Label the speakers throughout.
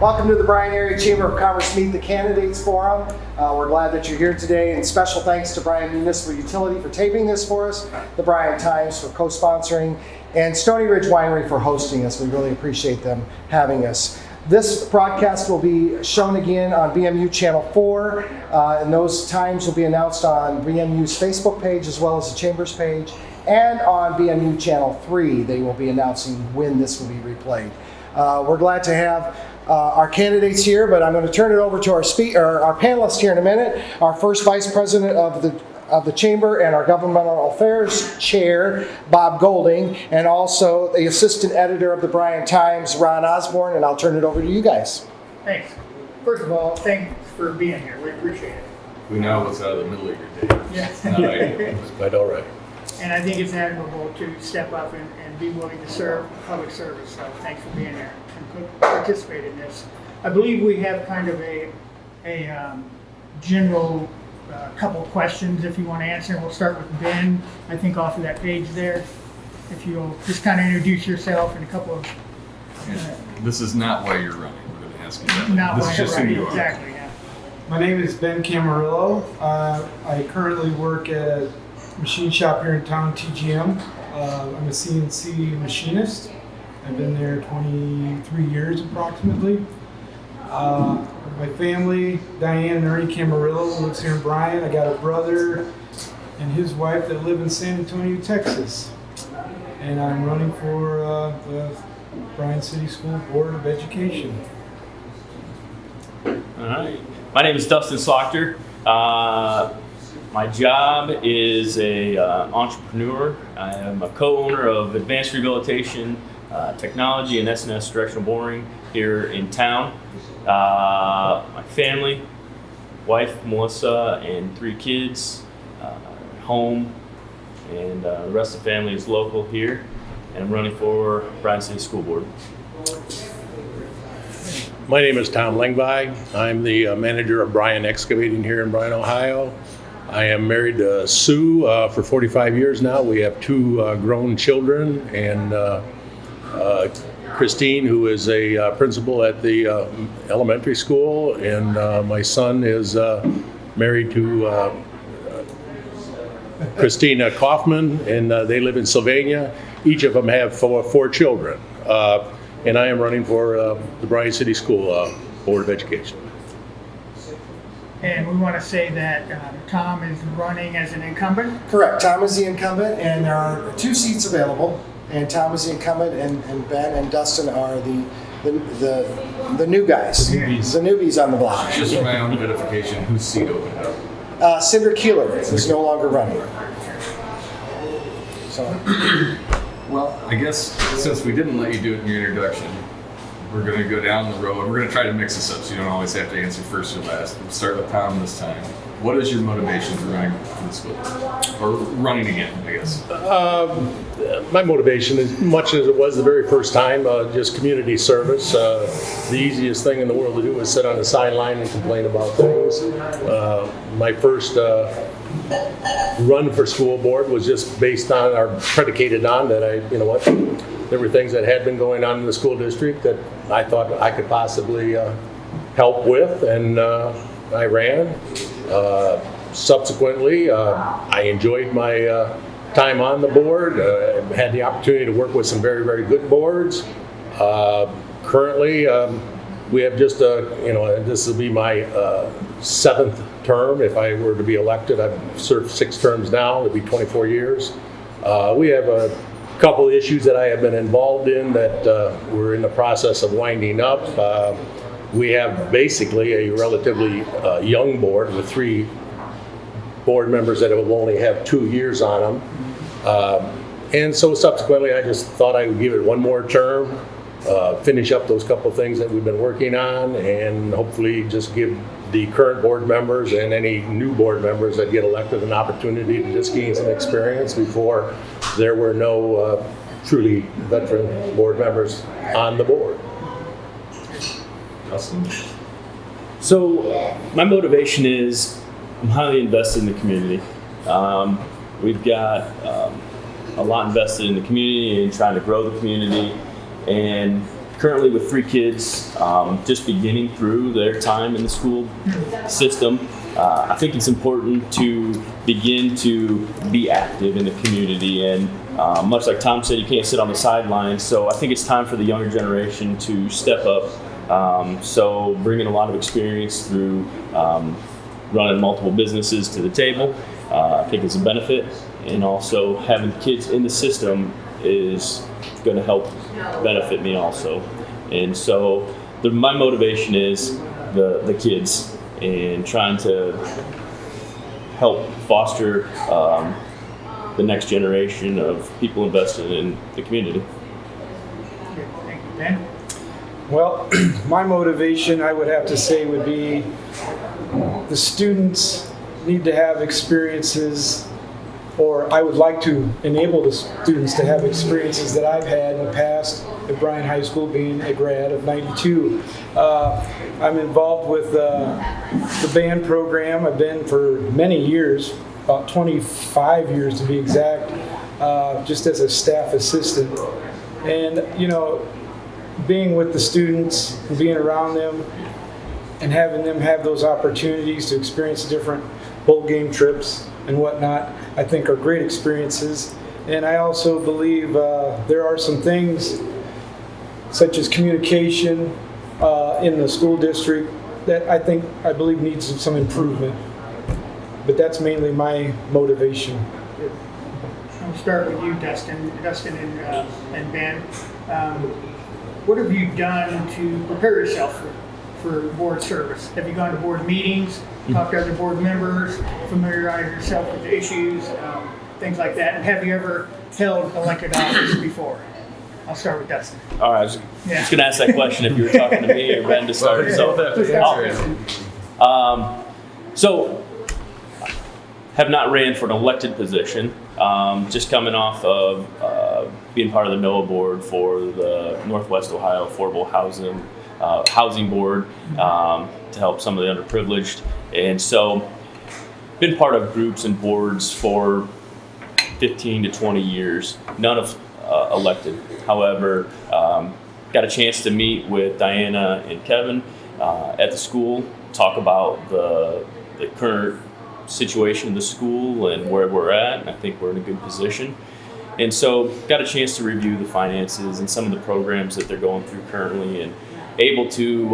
Speaker 1: Welcome to the Bryan Area Chamber of Commerce Meet the Candidates Forum. We're glad that you're here today, and special thanks to Bryan Municipal Utility for taping this for us, the Bryan Times for co-sponsoring, and Stony Ridge Winery for hosting us. We really appreciate them having us. This broadcast will be shown again on BMU Channel 4, and those times will be announced on BMU's Facebook page as well as the Chamber's page, and on BMU Channel 3. They will be announcing when this will be replayed. We're glad to have our candidates here, but I'm going to turn it over to our panelists here in a minute. Our first Vice President of the Chamber and our Governmental Affairs Chair, Bob Golding, and also the Assistant Editor of the Bryan Times, Ron Osborne, and I'll turn it over to you guys.
Speaker 2: Thanks. First of all, thanks for being here. We appreciate it.
Speaker 3: We know what's out of the middle of your day.
Speaker 2: Yes.
Speaker 3: It's quite all right.
Speaker 2: And I think it's admirable to step up and be willing to serve public service. So thanks for being here and participate in this. I believe we have kind of a general couple questions if you want to answer. We'll start with Ben, I think off of that page there. If you'll just kind of introduce yourself and a couple of...
Speaker 3: This is not why you're running. We're going to ask you that.
Speaker 2: Not
Speaker 3: this
Speaker 2: why
Speaker 3: is
Speaker 2: you're
Speaker 3: just
Speaker 2: running,
Speaker 3: who you are.
Speaker 2: exactly, yeah.
Speaker 4: My name is Ben Camarillo. I currently work at a machine shop here in town, TGM. I'm a CNC machinist. I've been there 23 years approximately. My family, Diane and Ernie Camarillo, lives here in Bryan. I got a brother and his wife that live in San Antonio, Texas. And I'm running for the Bryan City School Board of Education.
Speaker 5: All right. My name is Dustin Slaughter. My job is a entrepreneur. I am a co-owner of Advanced Rehabilitation Technology and S&S Directional Boring here in town. My family, wife Melissa and 3 kids, home, and the rest of the family is local here. And I'm running for Bryan City School Board.
Speaker 6: My name is Tom Lengvai. I'm the manager of Bryan Excavating here in Bryan, Ohio. I am married to Sue for 45 years now. We have 2 grown children, and Christine, who is a principal at the elementary school, and my son is married to Christina Kaufman, and they live in Sylvania. Each of them have 4 children. And I am running for the Bryan City School Board of Education.
Speaker 2: And we want to say that Tom is running as an incumbent.
Speaker 1: Correct. Tom is the incumbent, and there are 2 seats available. And Tom is the incumbent, and Ben and Dustin are the new guys, the newbies on the block.
Speaker 3: Just for my own edification, whose seat opened up?
Speaker 1: Cinder Keeler is no longer running. So.
Speaker 3: Well, I guess since we didn't let you do it in your introduction, we're going to go down the road. We're going to try to mix this up so you don't always have to answer first or last. We'll start with Tom this time. What is your motivation for running for the school? Or running again, I guess?
Speaker 6: My motivation, as much as it was the very first time, just community service. The easiest thing in the world to do is sit on the sideline and complain about things. My first run for school board was just based on, or predicated on, that there were things that had been going on in the school district that I thought I could possibly help with, and I ran. Subsequently, I enjoyed my time on the board, had the opportunity to work with some very, very good boards. Currently, we have just, this will be my 7th term. If I were to be elected, I've served 6 terms now. It'll be 24 years. We have a couple of issues that I have been involved in that we're in the process of winding up. We have basically a relatively young board with 3 board members that will only have 2 years on them. And so subsequently, I just thought I would give it one more term, finish up those couple of things that we've been working on, and hopefully just give the current board members and any new board members that get elected an opportunity to just gain some experience before there were no truly veteran board members on the board.
Speaker 5: So my motivation is I'm highly invested in the community. We've got a lot invested in the community and trying to grow the community. And currently with 3 kids, just beginning through their time in the school system. I think it's important to begin to be active in the community, and much like Tom said, you can't sit on the sidelines. So I think it's time for the younger generation to step up. So bringing a lot of experience through running multiple businesses to the table, I think it's a benefit, and also having kids in the system is going to help benefit me also. And so my motivation is the kids, and trying to help foster the next generation of people invested in the community.
Speaker 2: Okay, thank you, Ben.
Speaker 4: Well, my motivation, I would have to say, would be the students need to have experiences, or I would like to enable the students to have experiences that I've had in the past at Bryan High School, being a grad of '92. I'm involved with the band program. I've been for many years, about 25 years to be exact, just as a staff assistant. And, you know, being with the students and being around them and having them have those opportunities to experience different bowl game trips and whatnot, I think are great experiences. And I also believe there are some things such as communication in the school district that I believe needs some improvement. But that's mainly my motivation.
Speaker 2: I'll start with you, Dustin and Ben. What have you done to prepare yourself for board service? Have you gone to board meetings, talked to other board members, familiarized yourself with the issues, things like that? And have you ever held elected office before? I'll start with Dustin.
Speaker 5: All right, I was just going to ask that question if you were talking to me or Ben to start. So have not ran for an elected position. Just coming off of being part of the NOAA board for the Northwest Ohio Affordable Housing Board to help some of the underprivileged. And so been part of groups and boards for 15 to 20 years, none of elected. However, got a chance to meet with Diana and Kevin at the school, talk about the current situation in the school and where we're at, and I think we're in a good position. And so got a chance to review the finances and some of the programs that they're going through currently, and able to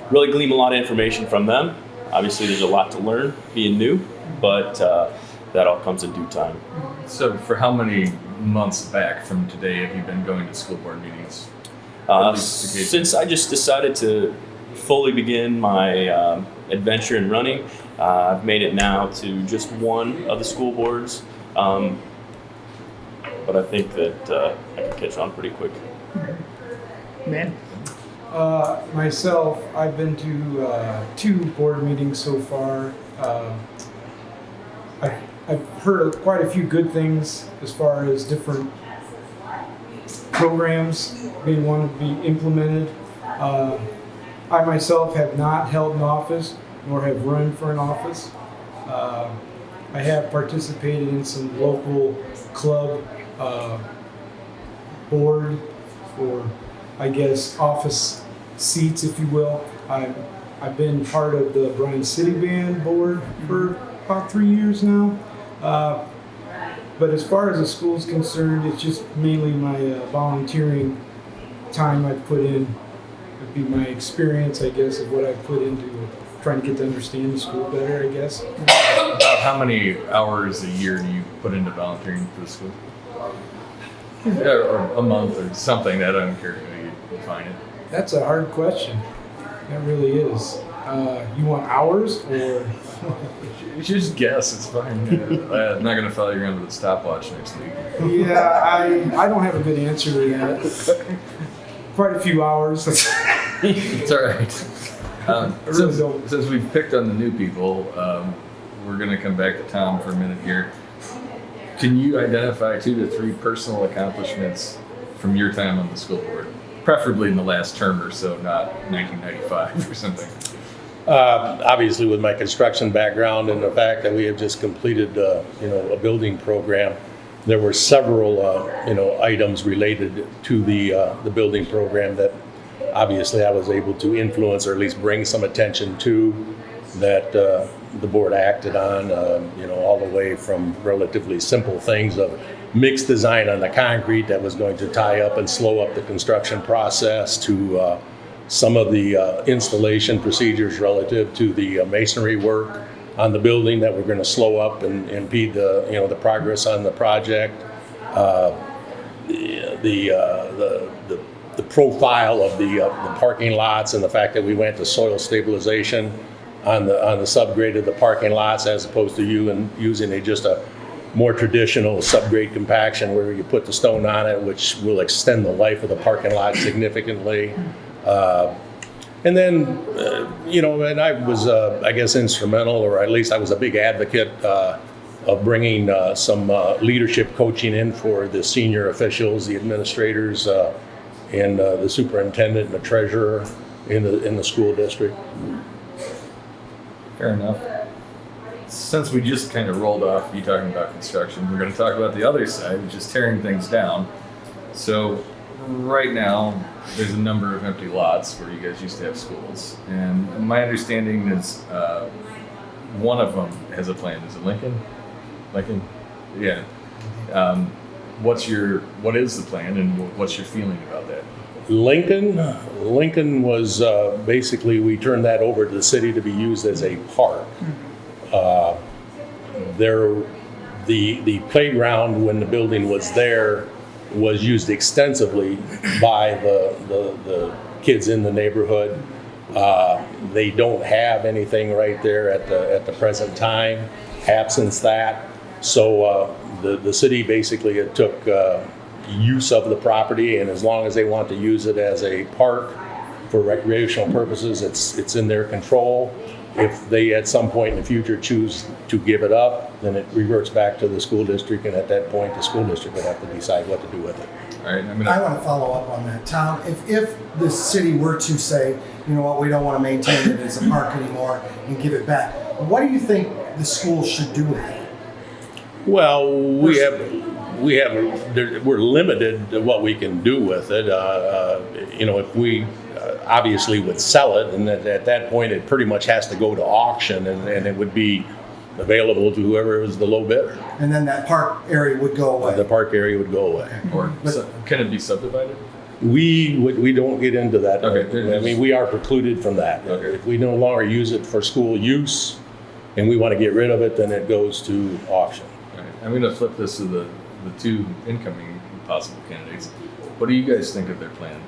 Speaker 5: really glean a lot of information from them. Obviously there's a lot to learn being new, but that all comes in due time.
Speaker 3: So for how many months back from today have you been going to school board meetings?
Speaker 5: Since I just decided to fully begin my adventure in running, I've made it now to just one of the school boards, but I think that I can catch on pretty quick.
Speaker 2: Ben?
Speaker 4: Myself, I've been to 2 board meetings so far. I've heard quite a few good things as far as different programs being wanted to be implemented. I myself have not held an office nor have run for an office. I have participated in some local club board, or I guess office seats, if you will. I've been part of the Bryan City Band board for about 3 years now. But as far as the school's concerned, it's just mainly my volunteering time I've put in. It'd be my experience, I guess, of what I've put into trying to get to understand the school better, I guess.
Speaker 3: About how many hours a year do you put into volunteering for the school? Or a month or something, that I don't care how you define it.
Speaker 4: That's a hard question. That really is. You want hours, or?
Speaker 3: You should just guess, it's fine. I'm not going to follow you around with a stopwatch next week.
Speaker 4: Yeah, I don't have a good answer to that. Quite a few hours.
Speaker 3: It's all right. Since we've picked on the new people, we're going to come back to Tom for a minute here. Can you identify 2 to 3 personal accomplishments from your time on the school board? Preferably in the last term or so, not 1995 or something.
Speaker 6: Obviously, with my construction background and the fact that we have just completed, a building program, there were several, items related to the building program that obviously I was able to influence or at least bring some attention to that the board acted on, all the way from relatively simple things of mixed design on the concrete that was going to tie up and slow up the construction process to some of the installation procedures relative to the masonry work on the building that were going to slow up and impede the progress on the project. The profile of the parking lots and the fact that we went to soil stabilization on the subgrade of the parking lots as opposed to using just a more traditional subgrade compaction where you put the stone on it, which will extend the life of the parking lot significantly. And then, and I was, I guess, instrumental, or at least I was a big advocate of bringing some leadership coaching in for the senior officials, the administrators, and the superintendent and the treasurer in the school district.
Speaker 3: Fair enough. Since we just kind of rolled off you talking about construction, we're going to talk about the other side, which is tearing things down. So right now, there's a number of empty lots where you guys used to have schools. And my understanding is one of them has a plan. Is it Lincoln? Lincoln? Yeah. What is the plan and what's your feeling about that?
Speaker 6: Lincoln was basically, we turned that over to the city to be used as a park. The playground, when the building was there, was used extensively by the kids in the neighborhood. They don't have anything right there at the present time, absence that. So the city basically took use of the property, and as long as they want to use it as a park for recreational purposes, it's in their control. If they at some point in the future choose to give it up, then it reverts back to the school district, and at that point the school district would have to decide what to do with it.
Speaker 3: All right,
Speaker 1: I want to follow up on that. Tom, if the city were to say, you know what, we don't want to maintain it as a park anymore and give it back, what do you think the school should do with it?
Speaker 6: Well, we're limited to what we can do with it. If we obviously would sell it, and at that point it pretty much has to go to auction, and it would be available to whoever was the low bidder.
Speaker 1: And then that park area would go away.
Speaker 6: The park area would go away.
Speaker 3: Or can it be subdivided?
Speaker 6: We don't get into that.
Speaker 3: Okay.
Speaker 6: I mean, we are precluded from that.
Speaker 3: Okay.
Speaker 6: If we no longer use it for school use and we want to get rid of it, then it goes to auction.
Speaker 3: All right. I'm going to flip this to the two incoming possible candidates. What do you guys think of their plan?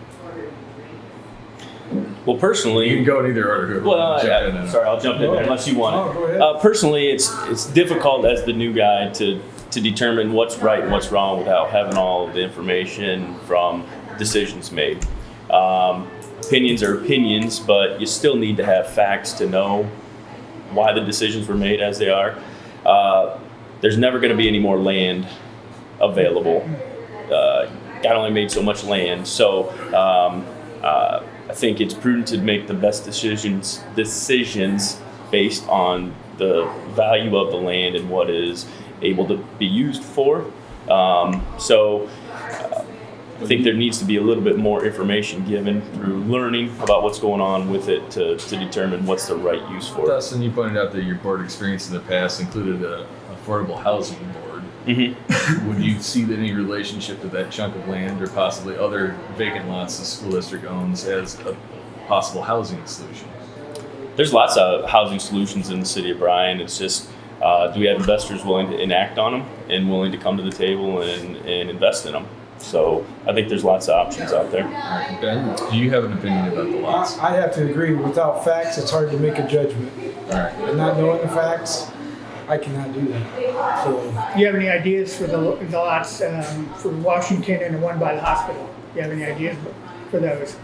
Speaker 5: Well, personally,
Speaker 3: You can go in either order.
Speaker 5: Well,
Speaker 3: Jump in.
Speaker 5: sorry, I'll jump in there unless you want
Speaker 4: Oh, go
Speaker 5: it.
Speaker 4: ahead.
Speaker 5: Personally, it's difficult as the new guy to determine what's right and what's wrong without having all of the information from decisions made. Opinions are opinions, but you still need to have facts to know why the decisions were made as they are. There's never going to be any more land available. God only made so much land, so I think it's prudent to make the best decisions based on the value of the land and what is able to be used for. I think there needs to be a little bit more information given through learning about what's going on with it to determine what's the right use for it.
Speaker 3: Dustin, you pointed out that your board experience in the past included an affordable housing board.
Speaker 5: Mm-hmm.
Speaker 3: Would you see any relationship to that chunk of land or possibly other vacant lots the school district owns as a possible housing solution?
Speaker 5: There's lots of housing solutions in the city of Bryan. It's just, do we have investors willing to enact on them and willing to come to the table and invest in them? So I think there's lots of options out there.
Speaker 3: All right, Ben, do you have an opinion about the lots?
Speaker 4: I have to agree. Without facts, it's hard to make a judgment.
Speaker 3: All right.
Speaker 4: And not knowing the facts, I cannot do that. So
Speaker 2: Do you have any ideas for the lots for Washington and the one by the hospital? Do you have any ideas for those?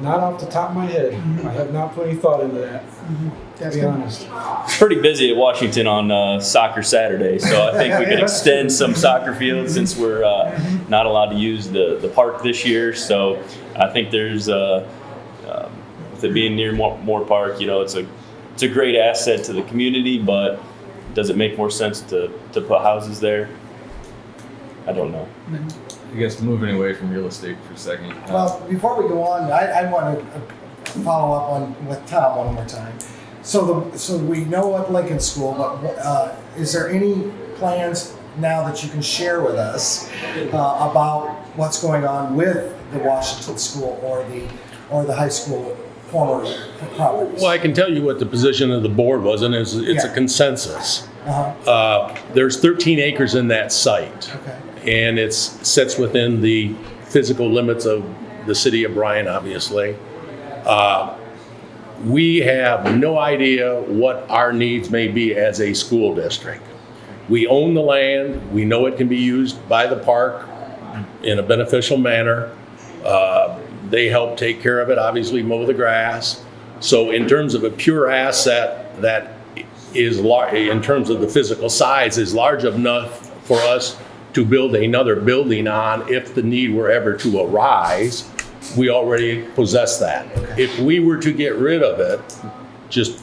Speaker 4: not off the top of my head. I have not put any thought into that, to be honest.
Speaker 5: It's pretty busy at Washington on Soccer Saturday, so I think we could extend some soccer fields since we're not allowed to use the park this year. So I think there's, with it being near Moore Park, you know, it's a great asset to the community, but does it make more sense to put houses there? I don't know.
Speaker 3: I guess moving away from real estate for a second.
Speaker 1: Well, before we go on, I want to follow up on with Tom one more time. So we know at Lincoln School, but is there any plans now that you can share with us about what's going on with the Washington School or the high school former properties?
Speaker 6: Well, I can tell you what the position of the board was, and it's
Speaker 1: Yeah.
Speaker 6: a consensus.
Speaker 1: Uh-huh.
Speaker 6: There's 13 acres in that site,
Speaker 1: Okay.
Speaker 6: and it sits within the physical limits of the city of Bryan, obviously. We have no idea what our needs may be as a school district. We own the land. We know it can be used by the park in a beneficial manner. They help take care of it, obviously mow the grass. So in terms of a pure asset that is large, in terms of the physical size, is large enough for us to build another building on if the need were ever to arise, we already possess that. If we were to get rid of it, just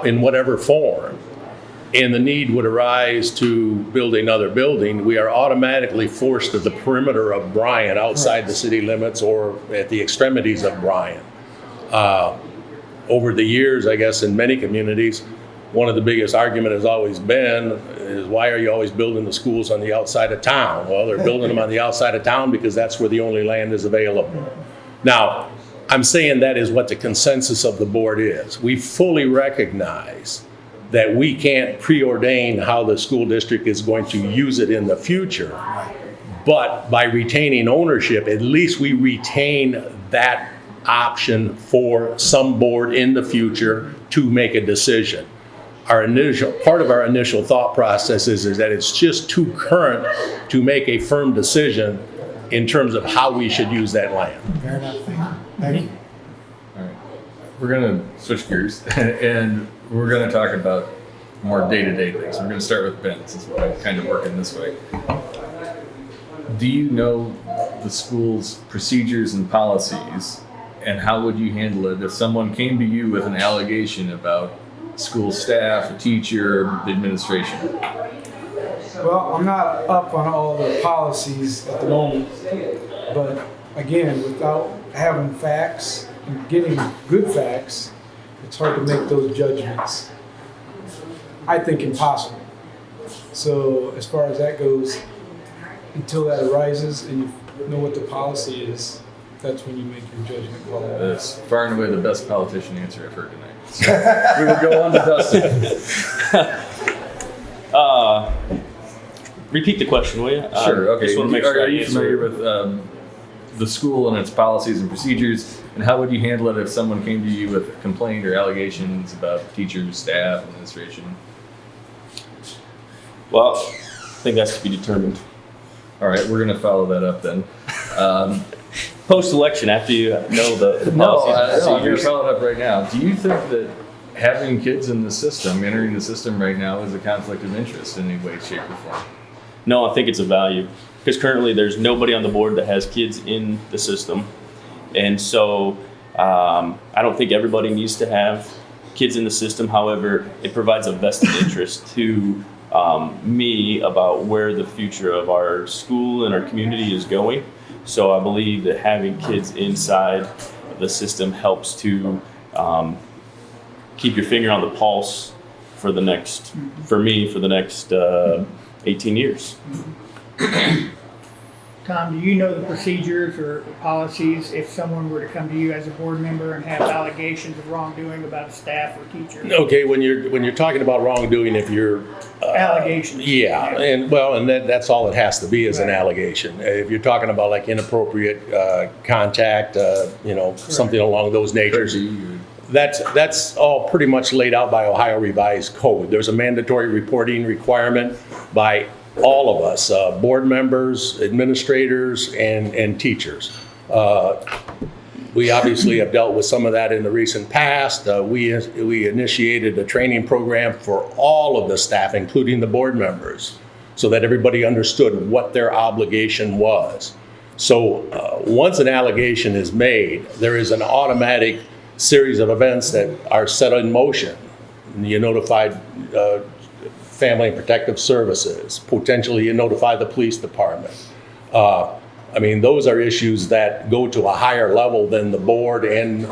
Speaker 6: in whatever form, and the need would arise to build another building, we are automatically forced to the perimeter of Bryan, outside the city limits or at the extremities of Bryan. Over the years, I guess in many communities, one of the biggest argument has always been is, why are you always building the schools on the outside of town? Well, they're building them on the outside of town because that's where the only land is available. Now, I'm saying that is what the consensus of the board is. We fully recognize that we can't preordain how the school district is going to use it in the future. But by retaining ownership, at least we retain that option for some board in the future to make a decision. Part of our initial thought process is that it's just too current to make a firm decision in terms of how we should use that land.
Speaker 1: Fair enough. Thank you.
Speaker 3: All right. We're going to switch gears and we're going to talk about more day-to-day things. We're going to start with Ben, since we're kind of working this way. Do you know the school's procedures and policies, and how would you handle it if someone came to you with an allegation about school staff, a teacher, the administration?
Speaker 4: Well, I'm not up on all the policies at the moment, but again, without having facts and getting good facts, it's hard to make those judgments. I think impossible. So as far as that goes, until that arises and you know what the policy is, that's when you make your judgment call.
Speaker 3: That's far and away the best politician answer I've heard tonight. So we will go on to Dustin.
Speaker 5: Repeat the question, will you?
Speaker 3: Sure. Okay.
Speaker 5: Just want to make sure
Speaker 3: Are
Speaker 5: I
Speaker 3: you
Speaker 5: answer
Speaker 3: familiar
Speaker 5: it.
Speaker 3: with the school and its policies and procedures, and how would you handle it if someone came to you with a complaint or allegations about teachers, staff, administration?
Speaker 5: Well, I think that's to be determined.
Speaker 3: All right, we're going to follow that up then.
Speaker 5: Post-election, after you know the
Speaker 3: No,
Speaker 5: policies and
Speaker 3: I'm going to
Speaker 5: procedures.
Speaker 3: follow it up right now. Do you think that having kids in the system, entering the system right now, is a conflict of interest in any way, shape, or form?
Speaker 5: No, I think it's a value. Because currently there's nobody on the board that has kids in the system. And so I don't think everybody needs to have kids in the system. However, it provides a vested interest to me about where the future of our school and our community is going. So I believe that having kids inside the system helps to keep your finger on the pulse for the next 18 years.
Speaker 2: Tom, do you know the procedures or policies if someone were to come to you as a board member and have allegations of wrongdoing about a staff or teacher?
Speaker 6: Okay, when you're talking about wrongdoing, if you're
Speaker 2: Allegations.
Speaker 6: yeah, and that's all it has to be is an
Speaker 2: Right.
Speaker 6: allegation. If you're talking about like inappropriate contact, something along those natures, that's all pretty much laid out by Ohio Revised Code. There's a mandatory reporting requirement by all of us, board members, administrators, and teachers. We obviously have dealt with some of that in the recent past. We initiated a training program for all of the staff, including the board members, so that everybody understood what their obligation was. So once an allegation is made, there is an automatic series of events that are set in motion. And you're notified Family and Protective Services. Potentially, you notify the police department. I mean, those are issues that go to a higher level than the board and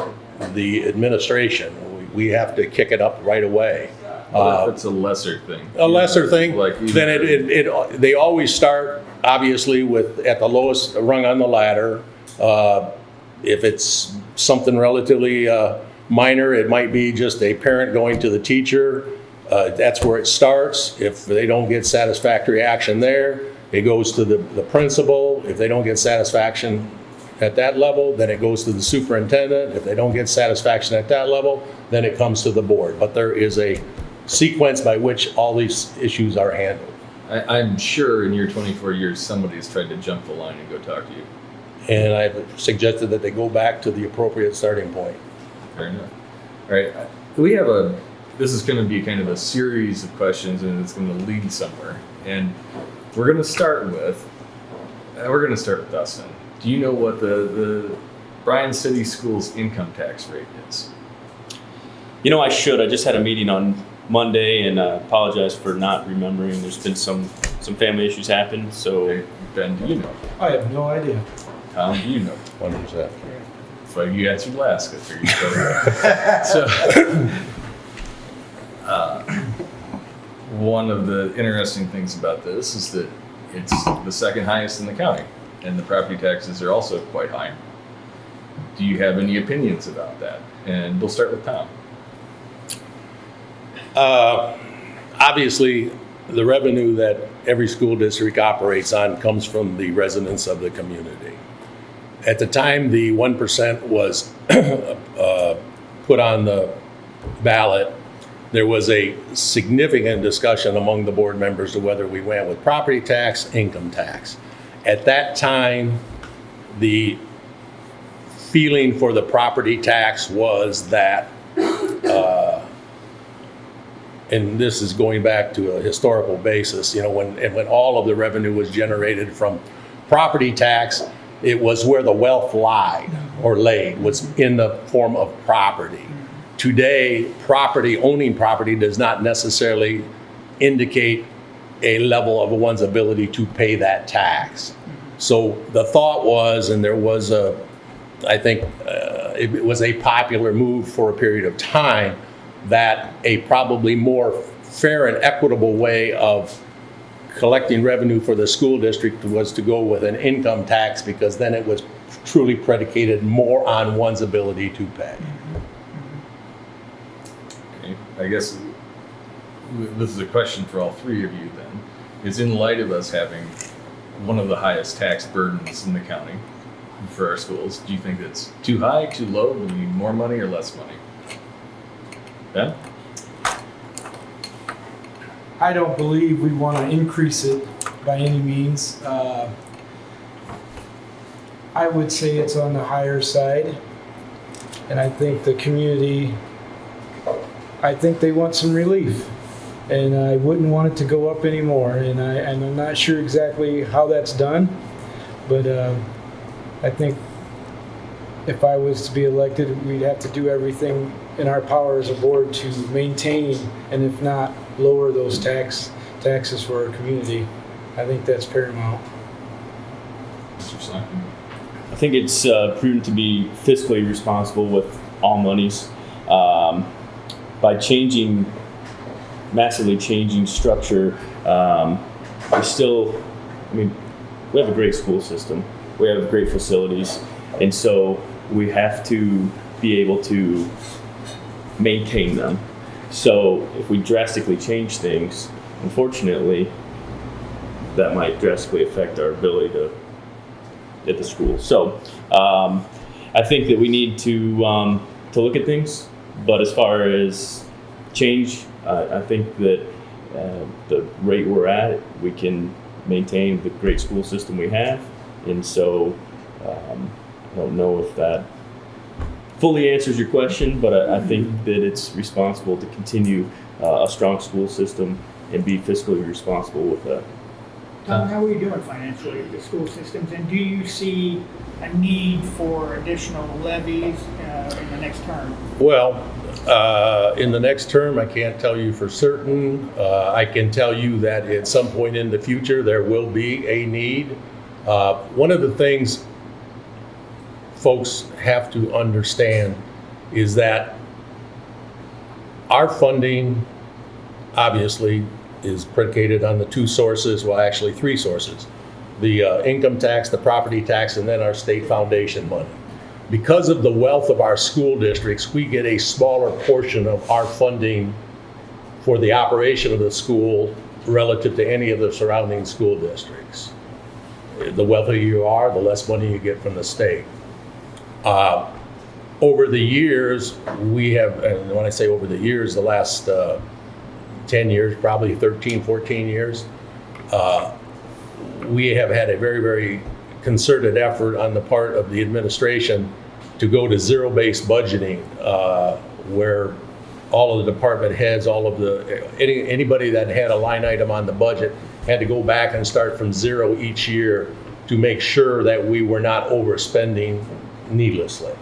Speaker 6: the administration. We have to kick it up right away.
Speaker 3: What if it's a lesser thing?
Speaker 6: A lesser thing,
Speaker 3: Like
Speaker 6: then they always start, obviously, with at the lowest rung on the ladder. If it's something relatively minor, it might be just a parent going to the teacher. That's where it starts. If they don't get satisfactory action there, it goes to the principal. If they don't get satisfaction at that level, then it goes to the superintendent. If they don't get satisfaction at that level, then it comes to the board. But there is a sequence by which all these issues are handled.
Speaker 3: I'm sure in your 24 years, somebody's tried to jump the line and go talk to you.
Speaker 6: And I've suggested that they go back to the appropriate starting point.
Speaker 3: Fair enough. All right. This is going to be kind of a series of questions, and it's going to lead somewhere. And we're going to start with Dustin. Do you know what the Bryan City Schools income tax rate is?
Speaker 5: You know, I should. I just had a meeting on Monday, and I apologize for not remembering. There's been some family issues happen, so.
Speaker 3: Okay. Ben, do you know?
Speaker 4: I have no idea.
Speaker 3: Tom, do you know?
Speaker 6: 100%.
Speaker 3: So you answered last. I figured you'd go right. One of the interesting things about this is that it's the second highest in the county, and the property taxes are also quite high. Do you have any opinions about that? And we'll start with Tom.
Speaker 6: Obviously, the revenue that every school district operates on comes from the residents of the community. At the time the 1% was put on the ballot, there was a significant discussion among the board members of whether we went with property tax, income tax. At that time, the feeling for the property tax was that, and this is going back to a historical basis, you know, when all of the revenue was generated from property tax, it was where the wealth lied or laid, was in the form of property. Today, owning property does not necessarily indicate a level of one's ability to pay that tax. So the thought was, and there was I think it was a popular move for a period of time, that a probably more fair and equitable way of collecting revenue for the school district was to go with an income tax, because then it was truly predicated more on one's ability to pay.
Speaker 3: Okay. I guess this is a question for all three of you then. Is in light of us having one of the highest tax burdens in the county for our schools, do you think it's too high, too low? Do we need more money or less money? Ben?
Speaker 4: I don't believe we want to increase it by any means. I would say it's on the higher side. And I think the community, I think they want some relief. And I wouldn't want it to go up anymore. And I'm not sure exactly how that's done. But I think if I was to be elected, we'd have to do everything in our power as a board to maintain, and if not, lower those taxes for our community. I think that's paramount.
Speaker 3: Mr. Slackman?
Speaker 5: I think it's prudent to be fiscally responsible with all monies. By massively changing structure, we have a great school system. We have great facilities. And so we have to be able to maintain them. So if we drastically change things, unfortunately, that might drastically affect our ability to at the school. So I think that we need to look at things. But as far as change, I think that the rate we're at, we can maintain the great school system we have. And so I don't know if that fully answers your question, but I think that it's responsible to continue a strong school system and be fiscally responsible with that.
Speaker 2: Tom, how are we doing financially with the school systems, and do you see a need for additional levies in the next term?
Speaker 6: Well, In the next term, I can't tell you for certain. I can tell you that at some point in the future, there will be a need. One of the things folks have to understand is that our funding obviously is predicated on the two sources, well, actually three sources. The income tax, the property tax, and then our state foundation money. Because of the wealth of our school districts, we get a smaller portion of our funding for the operation of the school relative to any of the surrounding school districts. The wealthier you are, the less money you get from the state. Over the years, we have, and when I say over the years, the last 10 years, probably 13, 14 years, we have had a very, very concerted effort on the part of the administration to go to zero-based budgeting, where all of the department heads, anybody that had a line item on the budget had to go back and start from zero each year to make sure that we were not overspending needlessly.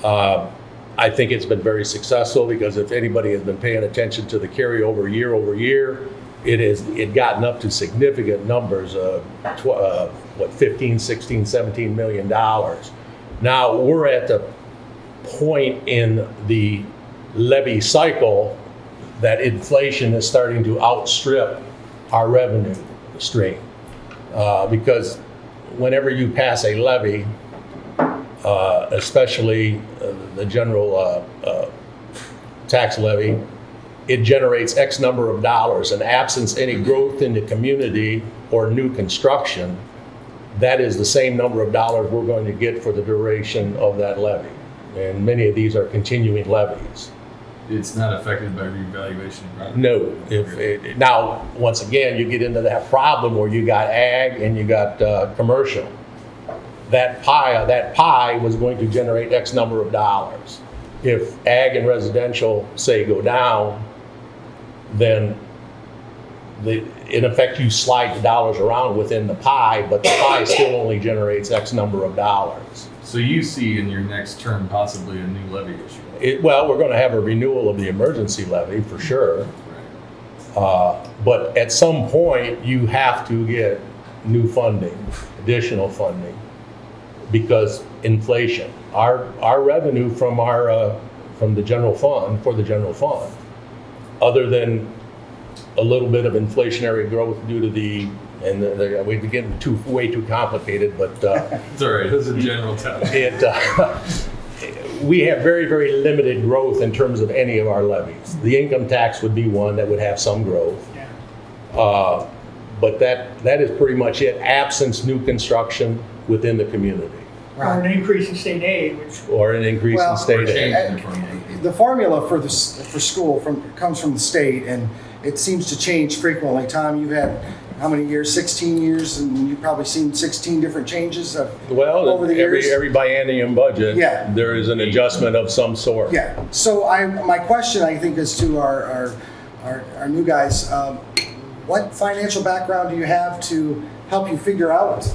Speaker 6: I think it's been very successful because if anybody has been paying attention to the carryover year over year, it gotten up to significant numbers of 15, 16, 17 million dollars. Now we're at the point in the levy cycle that inflation is starting to outstrip our revenue stream. Because whenever you pass a levy, especially the general tax levy, it generates X number of dollars, and absence any growth in the community or new construction, that is the same number of dollars we're going to get for the duration of that levy. And many of these are continuing levies.
Speaker 3: It's not affected by revaluation of property?
Speaker 6: No. Now, once again, you get into that problem where you got ag and you got commercial. That pie was going to generate X number of dollars. If ag and residential, say, go down, then in effect you slide the dollars around within the pie, but the pie still only generates X number of dollars.
Speaker 3: So you see in your next term possibly a new levy issue?
Speaker 6: Well, we're going to have a renewal of the emergency levy for sure. But at some point you have to get new funding, additional funding, because inflation. Our revenue from the general fund, for the general fund, other than a little bit of inflationary growth due to we get way too complicated, but
Speaker 3: it's all right. It was a general topic.
Speaker 6: We have very, very limited growth in terms of any of our levies. The income tax would be one that would have some growth.
Speaker 2: Yeah.
Speaker 6: But that is pretty much it, absence new construction within the community.
Speaker 2: Or an increase in state aid, which
Speaker 6: Or an increase in state aid.
Speaker 1: The formula for school comes from the state, and it seems to change frequently. Tom, you've had how many years? 16 years, and you've probably seen 16 different changes over the years.
Speaker 6: Every biennium budget,
Speaker 1: Yeah.
Speaker 6: there is an adjustment of some sort.
Speaker 1: Yeah. So my question, I think, is to our new guys. What financial background do you have to help you figure out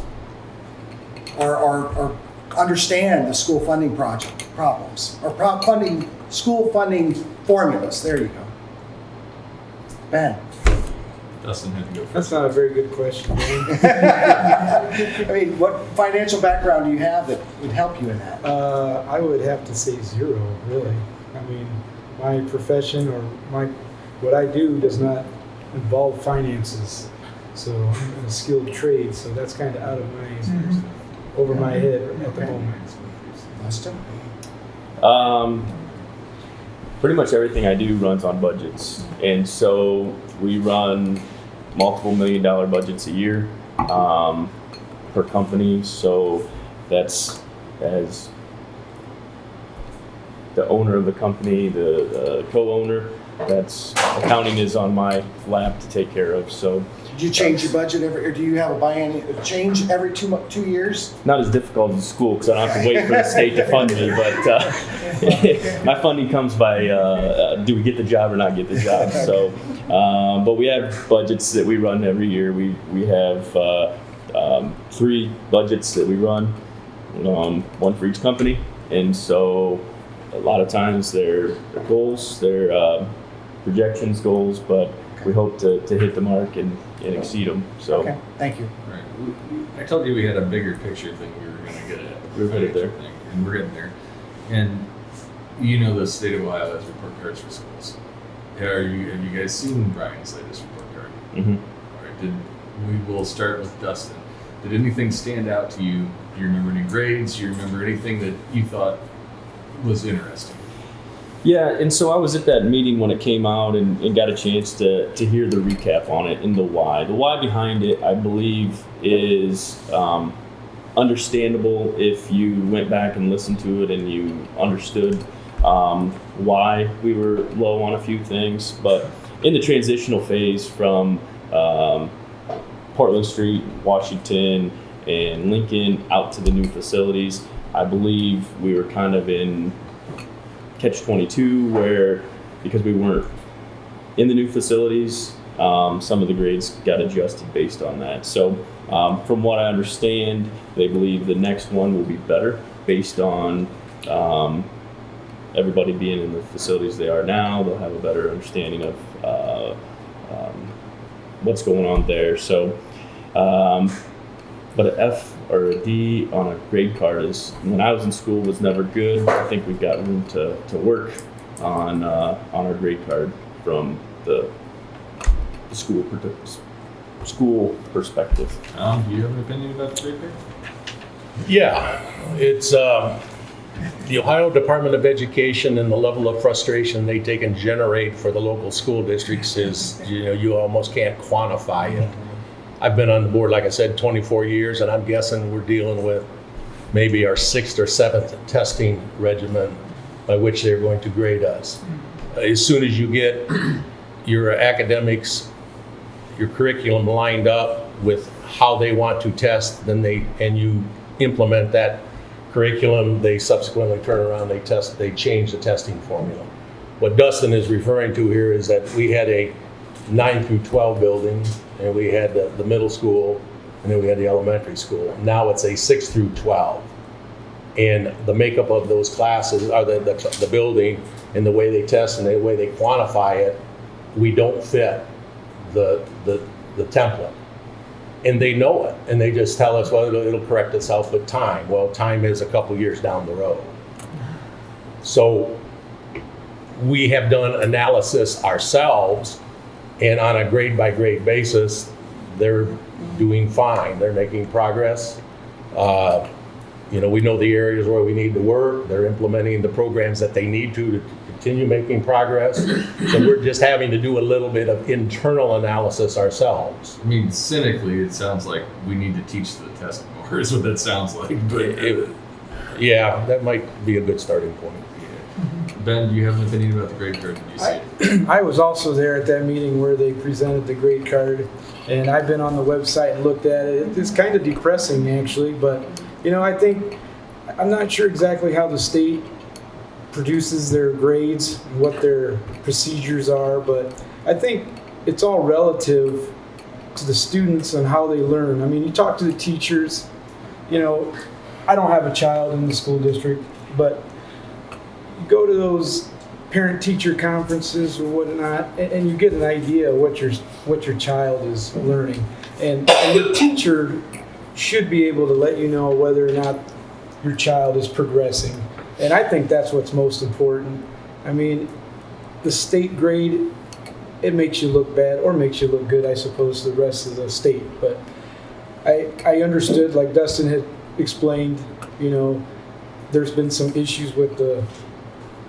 Speaker 1: or understand the school funding problems or school funding formulas? There you go. Ben.
Speaker 3: Dustin had to go first.
Speaker 4: That's not a very good question, Dan.
Speaker 1: I mean, what financial background do you have that would help you in that?
Speaker 4: I would have to say zero, really. I mean, my profession or what I do does not involve finances. So I'm in a skilled trade, so that's kind of out of over my head at the moment.
Speaker 1: Dustin?
Speaker 5: Pretty much everything I do runs on budgets, and so we run multiple $million budgets a year per company. So that's as the owner of the company, the co-owner. That's accounting is on my lap to take care of. So
Speaker 1: Do you change your budget or do you have a change every 2 years?
Speaker 5: not as difficult as school because I don't have to wait for the state to fund me, but my funding comes by do we get the job or not get the job. So, but we have budgets that we run every year. We have 3 budgets that we run, one for each company, and so a lot of times they're goals, they're projections goals, but we hope to hit the mark and exceed them. So
Speaker 1: Okay, thank you.
Speaker 3: Right. I told you we had a bigger picture thing we were going to get at.
Speaker 5: We're headed there.
Speaker 3: And we're getting there. And you know the state of Ohio has report cards for schools. Have you guys seen Bryan's latest report card?
Speaker 5: Mm-hmm.
Speaker 3: All right. We will start with Dustin. Did anything stand out to you? Do you remember any grades? Do you remember anything that you thought was interesting?
Speaker 5: Yeah, and so I was at that meeting when it came out and got a chance to hear the recap on it and the why. The why behind it, I believe, is understandable if you went back and listened to it and you understood why we were low on a few things. But in the transitional phase from Portland Street, Washington, and Lincoln out to the new facilities, I believe we were kind of in catch-22 where, because we weren't in the new facilities, some of the grades got adjusted based on that. So from what I understand, they believe the next one will be better based on everybody being in the facilities they are now. They'll have a better understanding of what's going on there. So, but an F or a D on a grade card is, when I was in school, was never good. I think we've got room to work on our grade card from the school perspective.
Speaker 3: Do you have an opinion about the grade card?
Speaker 6: Yeah, it's the Ohio Department of Education, and the level of frustration they take and generate for the local school districts is, you almost can't quantify it. I've been on the board, like I said, 24 years, and I'm guessing we're dealing with maybe our 6th or 7th testing regimen by which they're going to grade us. As soon as you get your academics, your curriculum lined up with how they want to test, and you implement that curriculum, they subsequently turn around, they change the testing formula. What Dustin is referring to here is that we had a 9 through 12 building, and we had the middle school, and then we had the elementary school. Now it's a 6 through 12. And the makeup of those classes, are the building, and the way they test and the way they quantify it, we don't fit the template. And they know it, and they just tell us, well, it'll correct itself with time. Well, time is a couple years down the road. So we have done analysis ourselves, and on a grade by grade basis, they're doing fine. They're making progress. We know the areas where we need to work. They're implementing the programs that they need to continue making progress. So we're just having to do a little bit of internal analysis ourselves.
Speaker 3: I mean, cynically, it sounds like we need to teach the test more, is what that sounds like. But
Speaker 6: Yeah, that might be a good starting point.
Speaker 3: Ben, do you have an opinion about the grade card? Did you see it?
Speaker 4: I was also there at that meeting where they presented the grade card, and I've been on the website and looked at it. It's kind of depressing, actually, but I think, I'm not sure exactly how the state produces their grades and what their procedures are, but I think it's all relative to the students and how they learn. I mean, you talk to the teachers, I don't have a child in the school district, but you go to those parent-teacher conferences or whatnot, and you get an idea of what your child is learning. And the teacher should be able to let you know whether or not your child is progressing. And I think that's what's most important. I mean, the state grade, it makes you look bad or makes you look good, I suppose, to the rest of the state. But I understood, like Dustin had explained, there's been some issues with the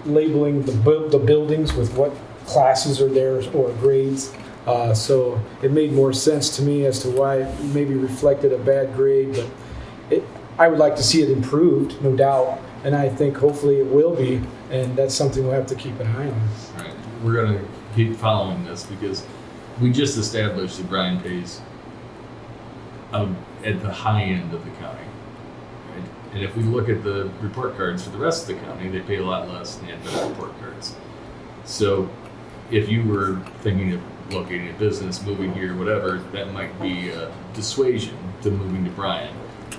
Speaker 4: labeling the buildings with what classes are there or grades. So it made more sense to me as to why it maybe reflected a bad grade, but I would like to see it improved, no doubt, and I think hopefully it will be, and that's something we'll have to keep an eye on.
Speaker 3: All right. We're going to keep following this because we just established that Bryan pays at the high end of the county. Right? And if we look at the report cards for the rest of the county, they pay a lot less than the better report cards. So if you were thinking of locating a business, moving here, whatever, that might be a dissuasion to moving to Bryan.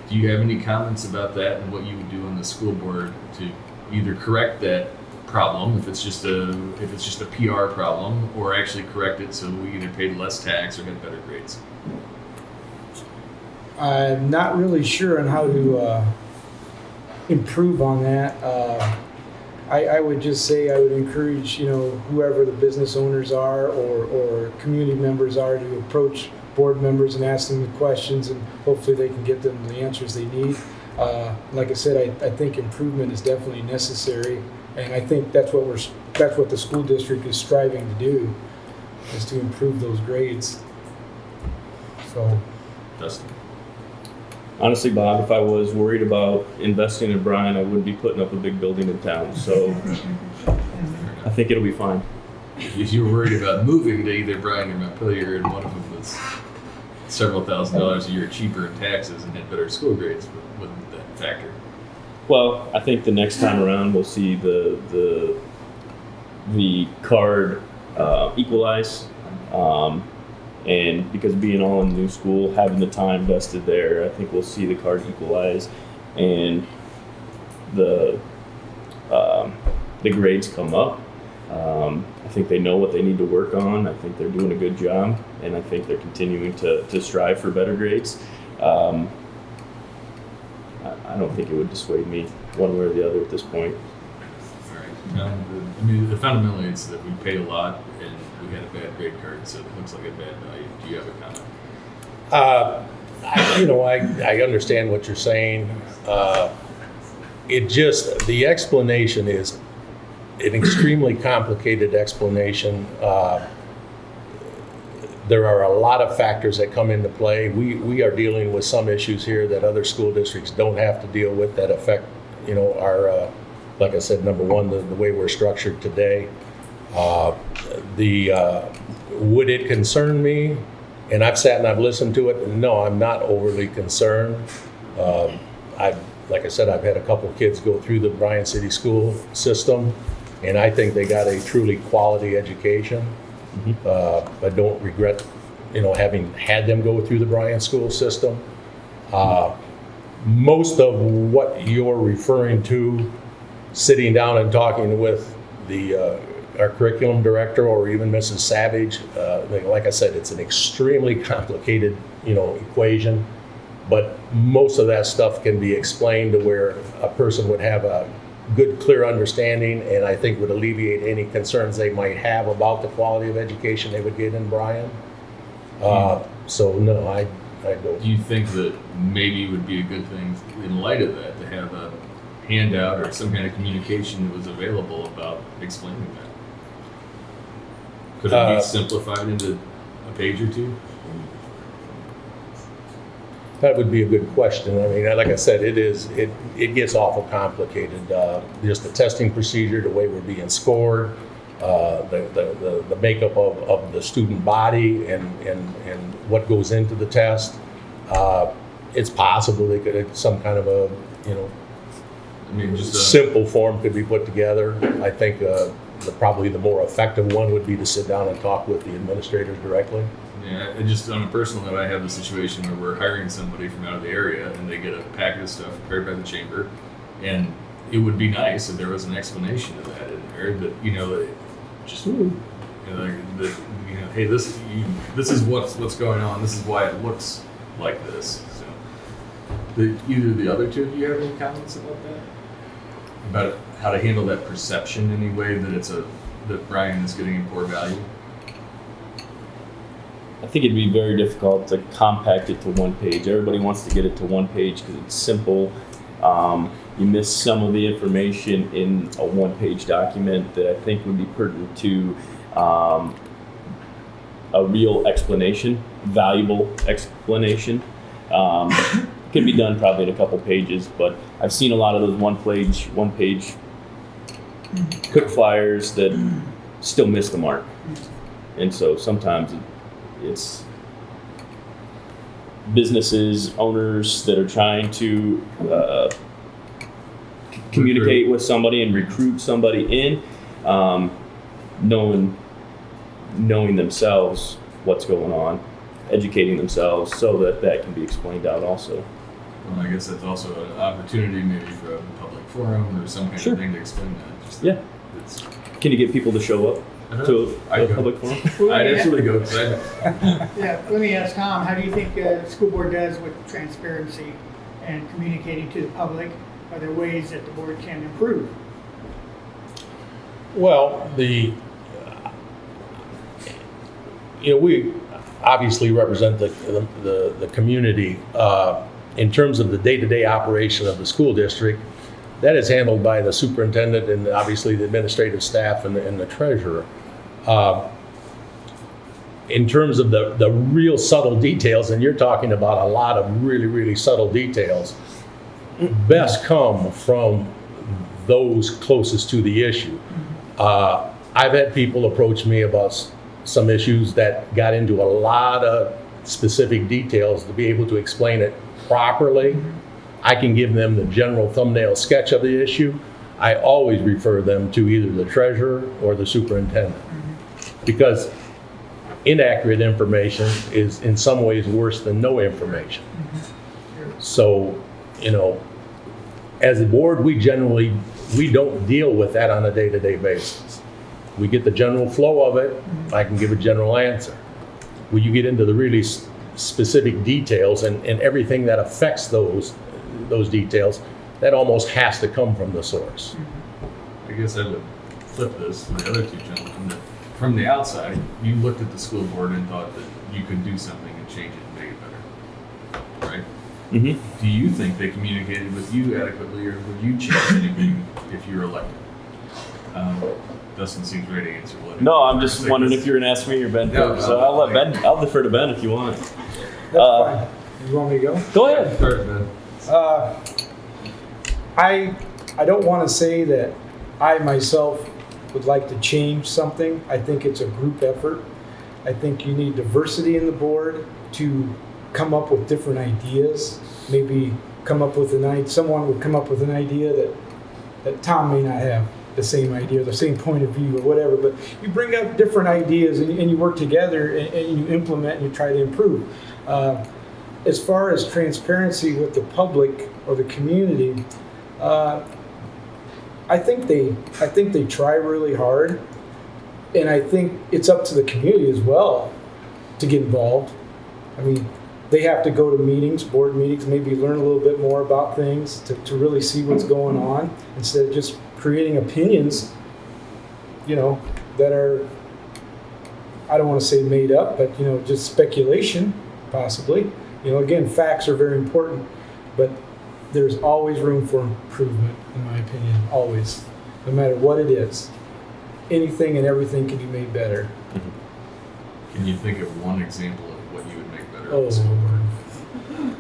Speaker 3: Do you have any comments about that and what you would do on the school board to either correct that problem if it's just a PR problem, or actually correct it so we either paid less tax or had better grades?
Speaker 4: I'm not really sure on how to improve on that. I would just say I would encourage, whoever the business owners are or community members are to approach board members and ask them the questions, and hopefully they can get them the answers they need. Like I said, I think improvement is definitely necessary, and I think that's what the school district is striving to do, is to improve those grades. So.
Speaker 3: Dustin?
Speaker 5: Honestly, Bob, if I was worried about investing in Bryan, I wouldn't be putting up a big building in town. So I think it'll be fine.
Speaker 3: If you were worried about moving to either Bryan or Montpelier, and one of them was several $1,000s a year cheaper in taxes and had better school grades, wouldn't that factor?
Speaker 5: Well, I think the next time around we'll see the card equalize. And because being all in the new school, having the time vested there, I think we'll see the card equalize, and the grades come up. I think they know what they need to work on. I think they're doing a good job, and I think they're continuing to strive for better grades. I don't think it would dissuade me one way or the other at this point.
Speaker 3: All right. Fundamentally, it's that we paid a lot and we had a bad grade card, so it looks like a bad value. Do you have a comment?
Speaker 6: I understand what you're saying. The explanation is an extremely complicated explanation. There are a lot of factors that come into play. We are dealing with some issues here that other school districts don't have to deal with that affect, our, like I said, number one, the way we're structured today. Would it concern me? And I've sat and I've listened to it, and no, I'm not overly concerned. Like I said, I've had a couple of kids go through the Bryan City School system, and I think they got a truly quality education. I don't regret, having had them go through the Bryan school system. Most of what you're referring to, sitting down and talking with our curriculum director or even Mrs. Savage, like I said, it's an extremely complicated, equation. But most of that stuff can be explained to where a person would have a good, clear understanding, and I think would alleviate any concerns they might have about the quality of education they would get in Bryan. So no, I don't.
Speaker 3: Do you think that maybe it would be a good thing in light of that to have a handout or some kind of communication that was available about explaining that? Could it be simplified into a page or two?
Speaker 6: That would be a good question. I mean, like I said, it gets awful complicated. Just the testing procedure, the way we're being scored, the makeup of the student body and what goes into the test. It's possible they could some kind of a
Speaker 3: Just
Speaker 6: simple form could be put together. I think probably the more effective one would be to sit down and talk with the administrators directly.
Speaker 3: Yeah, just on a personal note, I have the situation where we're hiring somebody from out of the area and they get a packet of stuff prepared by the chamber, and it would be nice if there was an explanation of that in there. That hey, this is what's going on. This is why it looks like this. So, either the other two of you have any comments about that? About how to handle that perception in any way that Bryan is getting a poor value?
Speaker 5: I think it'd be very difficult to compact it to one page. Everybody wants to get it to one page because it's simple. You miss some of the information in a one-page document that I think would be pertinent to a real explanation, valuable explanation. Could be done probably in a couple pages, but I've seen a lot of those one-page quick flyers that still miss the mark. And so sometimes it's businesses, owners that are trying to communicate with somebody and recruit somebody in, knowing themselves what's going on, educating themselves so that can be explained out also.
Speaker 3: Well, I guess that's also an opportunity maybe for a public forum or some kind
Speaker 5: Sure.
Speaker 3: of thing to explain that. Just
Speaker 5: Yeah.
Speaker 3: It's,
Speaker 5: Can you get people to show up to
Speaker 3: I'd
Speaker 5: a
Speaker 3: go.
Speaker 5: public forum?
Speaker 3: I'd absolutely go because
Speaker 2: Yeah, let me ask Tom, how do you think the school board does with transparency and communicating to the public? Are there ways that the board can improve?
Speaker 6: Well, we obviously represent the community. In terms of the day-to-day operation of the school district, that is handled by the superintendent and obviously the administrative staff and the treasurer. In terms of the real subtle details, and you're talking about a lot of really, really subtle details, best come from those closest to the issue. I've had people approach me about some issues that got into a lot of specific details to be able to explain it properly. I can give them the general thumbnail sketch of the issue. I always refer them to either the treasurer or the superintendent, because inaccurate information is in some ways worse than no information. So, as a board, we don't deal with that on a day-to-day basis. We get the general flow of it, I can give a general answer. When you get into the really specific details and everything that affects those details, that almost has to come from the source.
Speaker 3: I guess I would flip this to the other two gentlemen. That from the outside, you looked at the school board and thought that you could do something and change it and make it better, right?
Speaker 5: Mm-hmm.
Speaker 3: Do you think they communicated with you adequately, or would you change anything if you were elected? Dustin seems ready to answer.
Speaker 5: No, I'm just wondering if you're going to ask me or Ben
Speaker 3: No,
Speaker 5: first. So I'll let Ben. I'll defer to Ben if you want.
Speaker 4: That's fine. You want me to go?
Speaker 5: Go ahead.
Speaker 3: Start, Ben.
Speaker 4: I don't want to say that I myself would like to change something. I think it's a group effort. I think you need diversity in the board to come up with different ideas. Maybe come up with someone would come up with an idea that Tom may not have the same idea, or the same point of view, or whatever. But you bring up different ideas and you work together and you implement and you try to improve. As far as transparency with the public or the community, I think they try really hard, and I think it's up to the community as well to get involved. I mean, they have to go to meetings, board meetings, maybe learn a little bit more about things to really see what's going on, instead of just creating opinions, that are, I don't want to say made up, but just speculation, possibly. Again, facts are very important, but there's always room for improvement, in my opinion, always, no matter what it is. Anything and everything can be made better.
Speaker 3: Can you think of one example of what you would make better?
Speaker 4: Oh,
Speaker 3: at the school board?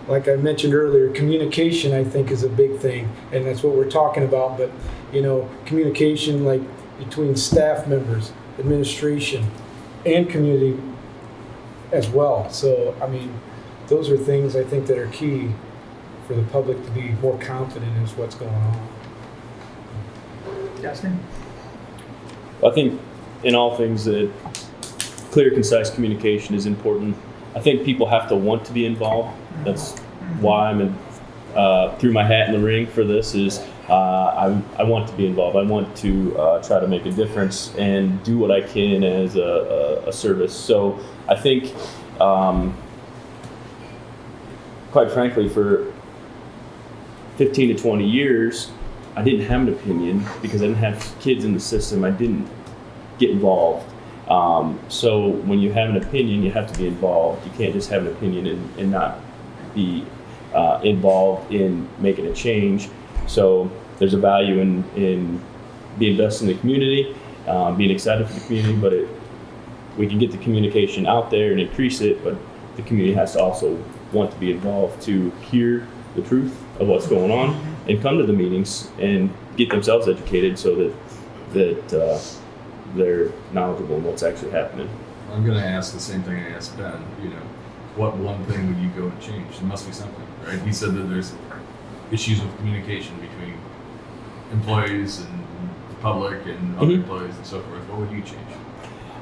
Speaker 4: like I mentioned earlier, communication, I think, is a big thing, and that's what we're talking about. But communication, like between staff members, administration, and community as well. So, I mean, those are things I think that are key for the public to be more confident in what's going on.
Speaker 2: Justin?
Speaker 5: I think in all things that clear, concise communication is important. I think people have to want to be involved. That's why I'm threw my hat in the ring for this. Is I want to be involved. I want to try to make a difference and do what I can as a service. So I think, quite frankly, for 15 to 20 years, I didn't have an opinion because I didn't have kids in the system. I didn't get involved. So when you have an opinion, you have to be involved. You can't just have an opinion and not be involved in making a change. So there's a value in being invested in the community, being excited for the community, but we can get the communication out there and increase it, but the community has to also want to be involved to hear the truth of what's going on and come to the meetings and get themselves educated so that they're knowledgeable in what's actually happening.
Speaker 3: I'm going to ask the same thing I asked Ben. What one thing would you go and change? There must be something, right? He said that there's issues with communication between employees and the public and other employees and so forth. What would you change?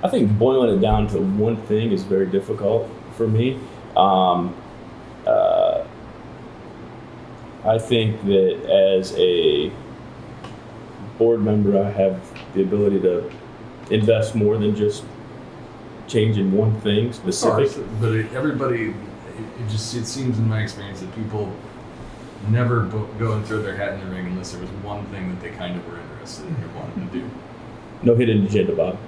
Speaker 5: I think boiling it down to one thing is very difficult for me. I think that as a board member, I have the ability to invest more than just changing one thing specific.
Speaker 3: But everybody, it seems in my experience that people never go and throw their hat in the ring unless there was one thing that they kind of were interested in or wanted to do.
Speaker 5: No hidden agenda, Bob.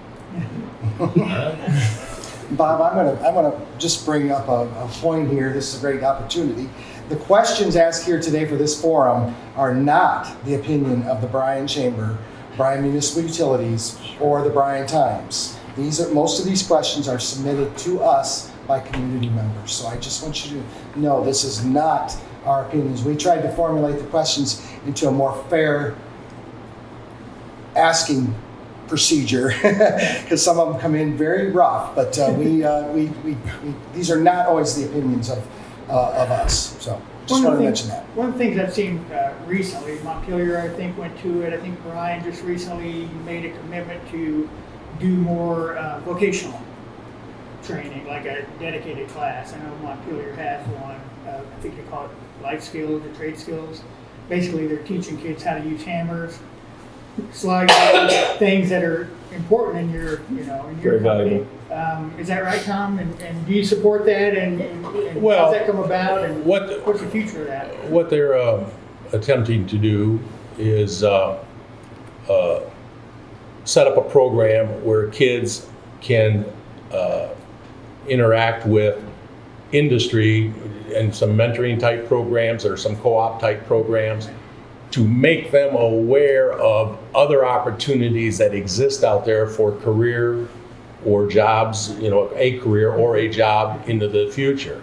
Speaker 1: Bob, I'm gonna just bring up a point here. This is a great opportunity. The questions asked here today for this forum are not the opinion of the Bryan Chamber, Bryan Municipal Utilities, or the Bryan Times. Most of these questions are submitted to us by community members. So I just want you to know this is not our opinions. We tried to formulate the questions into a more fair asking procedure because some of them come in very rough, but these are not always the opinions of us. So just want to mention that.
Speaker 2: One of the things I've seen recently, Montpelier, I think, went to it. I think Bryan just recently made a commitment to do more vocational training, like a dedicated class. I know Montpelier has one. I think they call it life skills or trade skills. Basically, they're teaching kids how to use hammers, slide things that are important in your, in your
Speaker 5: Very
Speaker 2: company. Is that right, Tom? And do you support that? And
Speaker 6: Well,
Speaker 2: how's that come about? And
Speaker 6: what-
Speaker 2: what's the future of that?
Speaker 6: What they're attempting to do is set up a program where kids can interact with industry and some mentoring type programs or some co-op type programs to make them aware of other opportunities that exist out there for career or jobs, a career or a job into the future.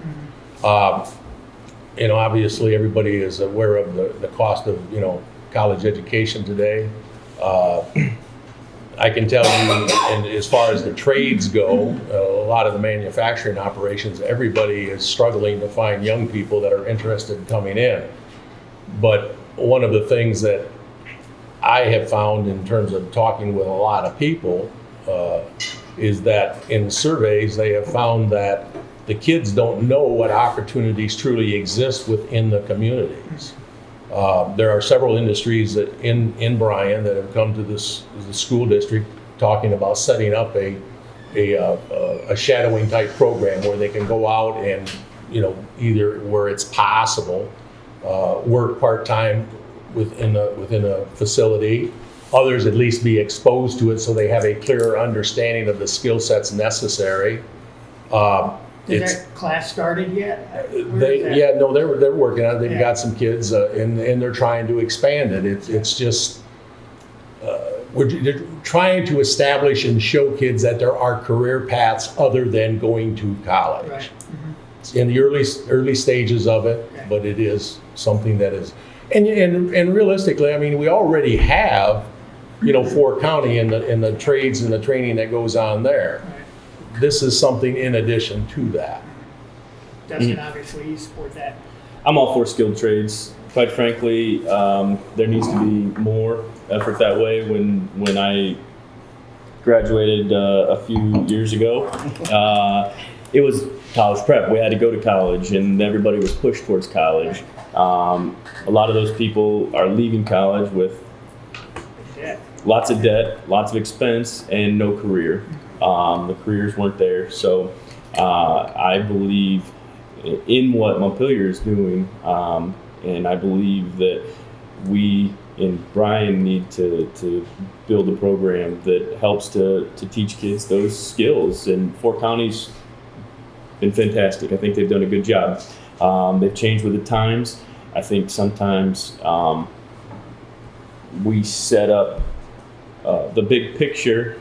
Speaker 6: Obviously everybody is aware of the cost of, college education today. I can tell you, and as far as the trades go, a lot of the manufacturing operations, everybody is struggling to find young people that are interested in coming in. But one of the things that I have found in terms of talking with a lot of people is that in surveys they have found that the kids don't know what opportunities truly exist within the communities. There are several industries that in Bryan that have come to the school district talking about setting up a shadowing type program where they can go out and, either where it's possible, work part-time within a facility. Others at least be exposed to it so they have a clearer understanding of the skill sets necessary.
Speaker 2: Has that class started yet? Where is that?
Speaker 6: They're working on it. They've
Speaker 2: Yeah.
Speaker 6: got some kids and they're trying to expand it. It's just they're trying to establish and show kids that there are career paths other than going to college.
Speaker 2: Right.
Speaker 6: It's in the early stages of it,
Speaker 2: Okay.
Speaker 6: but it is something that is, and realistically, I mean, we already have, Fort County and the trades and the training that goes on there.
Speaker 2: Right.
Speaker 6: This is something in addition to that.
Speaker 2: Dustin, obviously, you support that.
Speaker 5: I'm all for skilled trades. Quite frankly, there needs to be more effort that way. When I graduated a few years ago, it was college prep. We had to go to college, and everybody was pushed towards college. A lot of those people are leaving college with
Speaker 2: Yeah.
Speaker 5: lots of debt, lots of expense, and no career. The careers weren't there. So I believe in what Montpelier is doing, and I believe that we in Bryan need to build a program that helps to teach kids those skills. And Fort County's been fantastic. I think they've done a good job. They've changed with the times. I think sometimes we set up the big picture,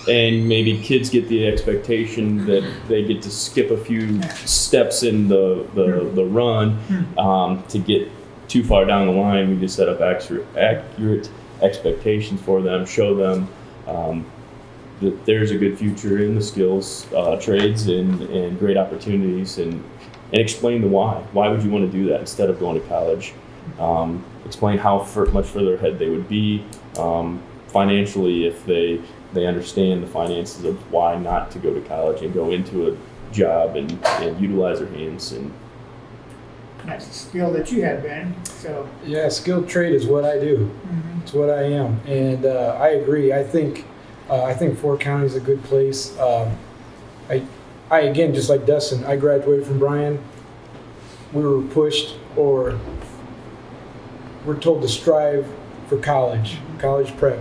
Speaker 5: and maybe kids get the expectation that they get to skip a few steps in the run to get too far down the line. We just set up accurate expectations for them, show them that there's a good future in the skills trades and great opportunities, and explain the why. Why would you want to do that instead of going to college? Explain how much further ahead they would be financially if they understand the finances of why not to go to college and go into a job and utilize their hands. And
Speaker 2: that's a skill that you have, Ben. So,
Speaker 4: Yeah, skilled trade is what I do. It's what I am, and I agree. I think Fort County is a good place. I again, just like Dustin, I graduated from Bryan. We were pushed, or we're told to strive for college prep,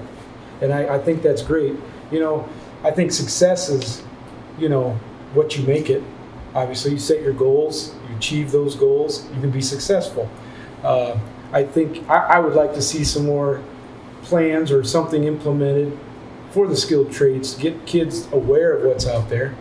Speaker 4: and I think that's great. You know, I think success is, you know, what you make it. Obviously, you set your goals, you achieve those goals, you can be successful. I think I would like to see some more plans or something implemented for the skilled trades to get kids aware of what's out there.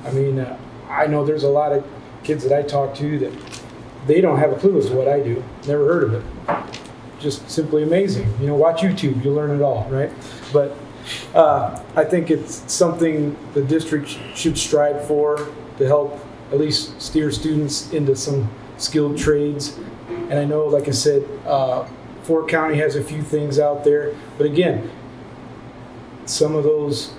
Speaker 4: I mean, I know there's a lot of kids that I talk to that they don't have a clue as to what I do. Never heard of it. Just simply amazing. You know, watch YouTube, you'll learn it all, right? But I think it's something the district should strive for to help at least steer students into some skilled trades. And I know, like I said, Fort County has a few things out there, but again, some of those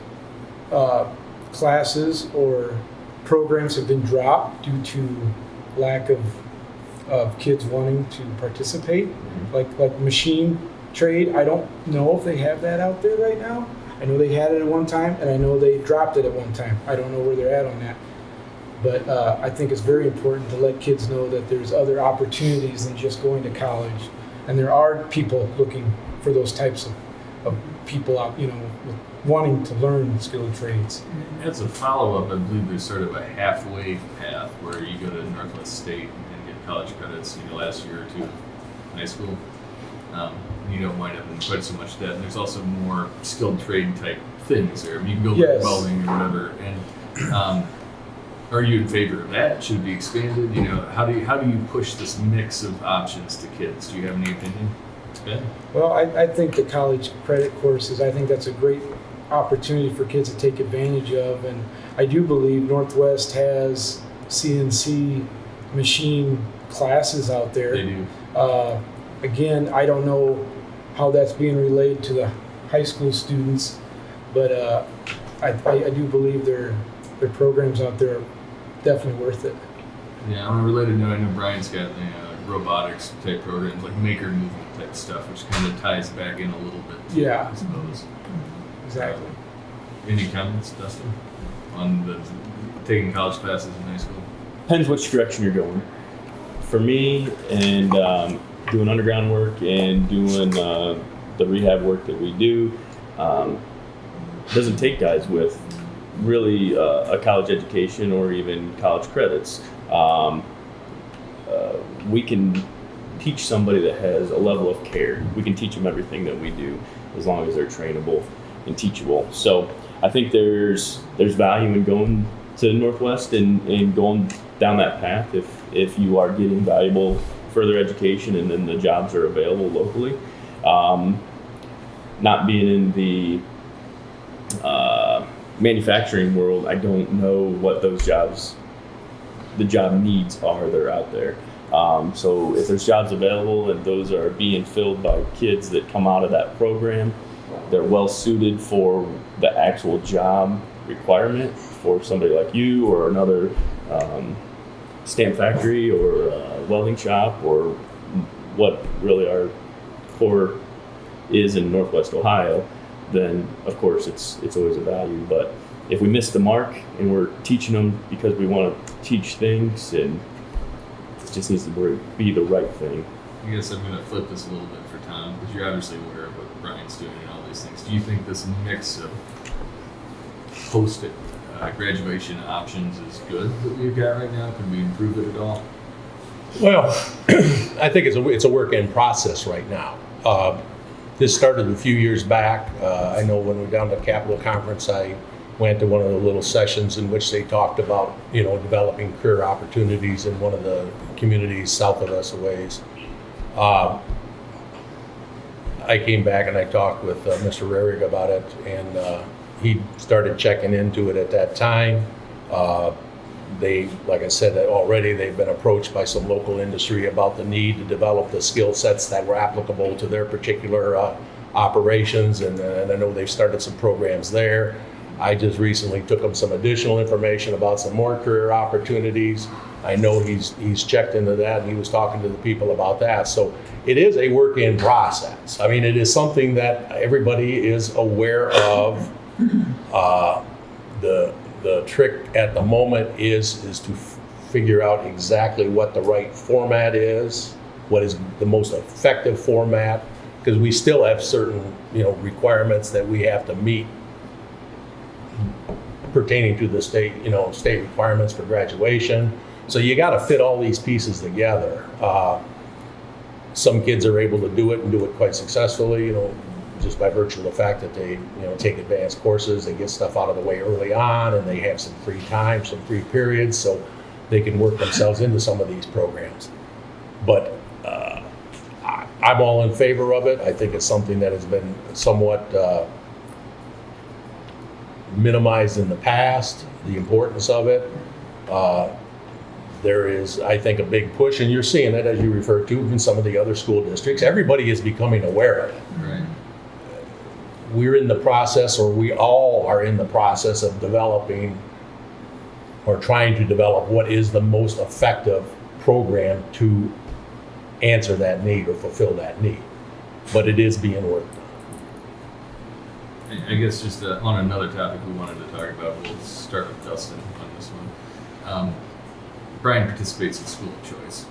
Speaker 4: classes or programs have been dropped due to lack of kids wanting to participate. Like machine trade, I don't know if they have that out there right now. I know they had it at one time, and I know they dropped it at one time. I don't know where they're at on that. But I think it's very important to let kids know that there's other opportunities than just going to college. And there are people looking for those types of people out, you know, wanting to learn skilled trades.
Speaker 3: As a follow-up, I believe there's sort of a halfway path where you go to Northwest State and get college credits, you know, last year or two of high school. You don't wind up in quite so much debt. And there's also more skilled trade type things there. I mean, you can go
Speaker 4: Yes.
Speaker 3: welding or whatever. And are you in favor of that? Should it be expanded? You know, how do you push this mix of options to kids? Do you have any opinion? Ben?
Speaker 4: Well, I think the college credit courses, I think that's a great opportunity for kids to take advantage of. And I do believe Northwest has CNC machine classes out there.
Speaker 3: They do.
Speaker 4: Again, I don't know how that's being relayed to the high school students, but I do believe their programs out there are definitely worth it.
Speaker 3: Yeah, on a related note, I know Bryan's got robotics type programs, like maker movement type stuff, which kind of ties back in a little bit too,
Speaker 4: Yeah.
Speaker 3: I suppose.
Speaker 4: Exactly.
Speaker 3: Any comments, Dustin, on the taking college classes in high school?
Speaker 5: Depends which direction you're going. For me, and doing underground work and doing the rehab work that we do, doesn't take guys with really a college education or even college credits. We can teach somebody that has a level of care. We can teach them everything that we do as long as they're trainable and teachable. So I think there's value in going to Northwest and going down that path if you are getting valuable further education and then the jobs are available locally. Not being in the manufacturing world, I don't know what the job needs are that are out there. So if there's jobs available and those are being filled by kids that come out of that program, they're well suited for the actual job requirement for somebody like you or another stamp factory or welding shop or what really our core is in Northwest Ohio, then of course it's always a value. But if we miss the mark and we're teaching them because we want to teach things, and it just needs to be the right thing.
Speaker 3: I guess I'm going to flip this a little bit for Tom, because you're obviously aware of what Bryan's doing and all these things. Do you think this mix of post graduation options is good that we've got right now? Could we improve it at all?
Speaker 6: Well, I think it's a work in process right now. This started a few years back. I know when we were down at the Capitol Conference, I went to one of the little sessions in which they talked about, you know, developing career opportunities in one of the communities south of us a ways. I came back and I talked with Mr. Rarig about it, and he started checking into it at that time. They, like I said already, they've been approached by some local industry about the need to develop the skill sets that were applicable to their particular operations, and I know they've started some programs there. I just recently took them some additional information about some more career opportunities. I know he's checked into that, and he was talking to the people about that. So it is a work in process. I mean, it is something that everybody is aware of. The trick at the moment is to figure out exactly what the right format is, what is the most effective format, because we still have certain, requirements that we have to meet pertaining to the state requirements for graduation. So you got to fit all these pieces together. Some kids are able to do it and do it quite successfully, just by virtue of the fact that they, take advanced courses, they get stuff out of the way early on, and they have some free time, some free periods, so they can work themselves into some of these programs. But I'm all in favor of it. I think it's something that has been somewhat minimized in the past, the importance of it. There is, I think, a big push, and you're seeing it, as you referred to, in some of the other school districts. Everybody is becoming aware of it.
Speaker 3: Right.
Speaker 6: We're in the process, or we all are in the process of developing or trying to develop what is the most effective program to answer that need or fulfill that need. But it is being worked on.
Speaker 3: I guess just on another topic we wanted to talk about, we'll start with Dustin on this one. Bryan participates in school of choice.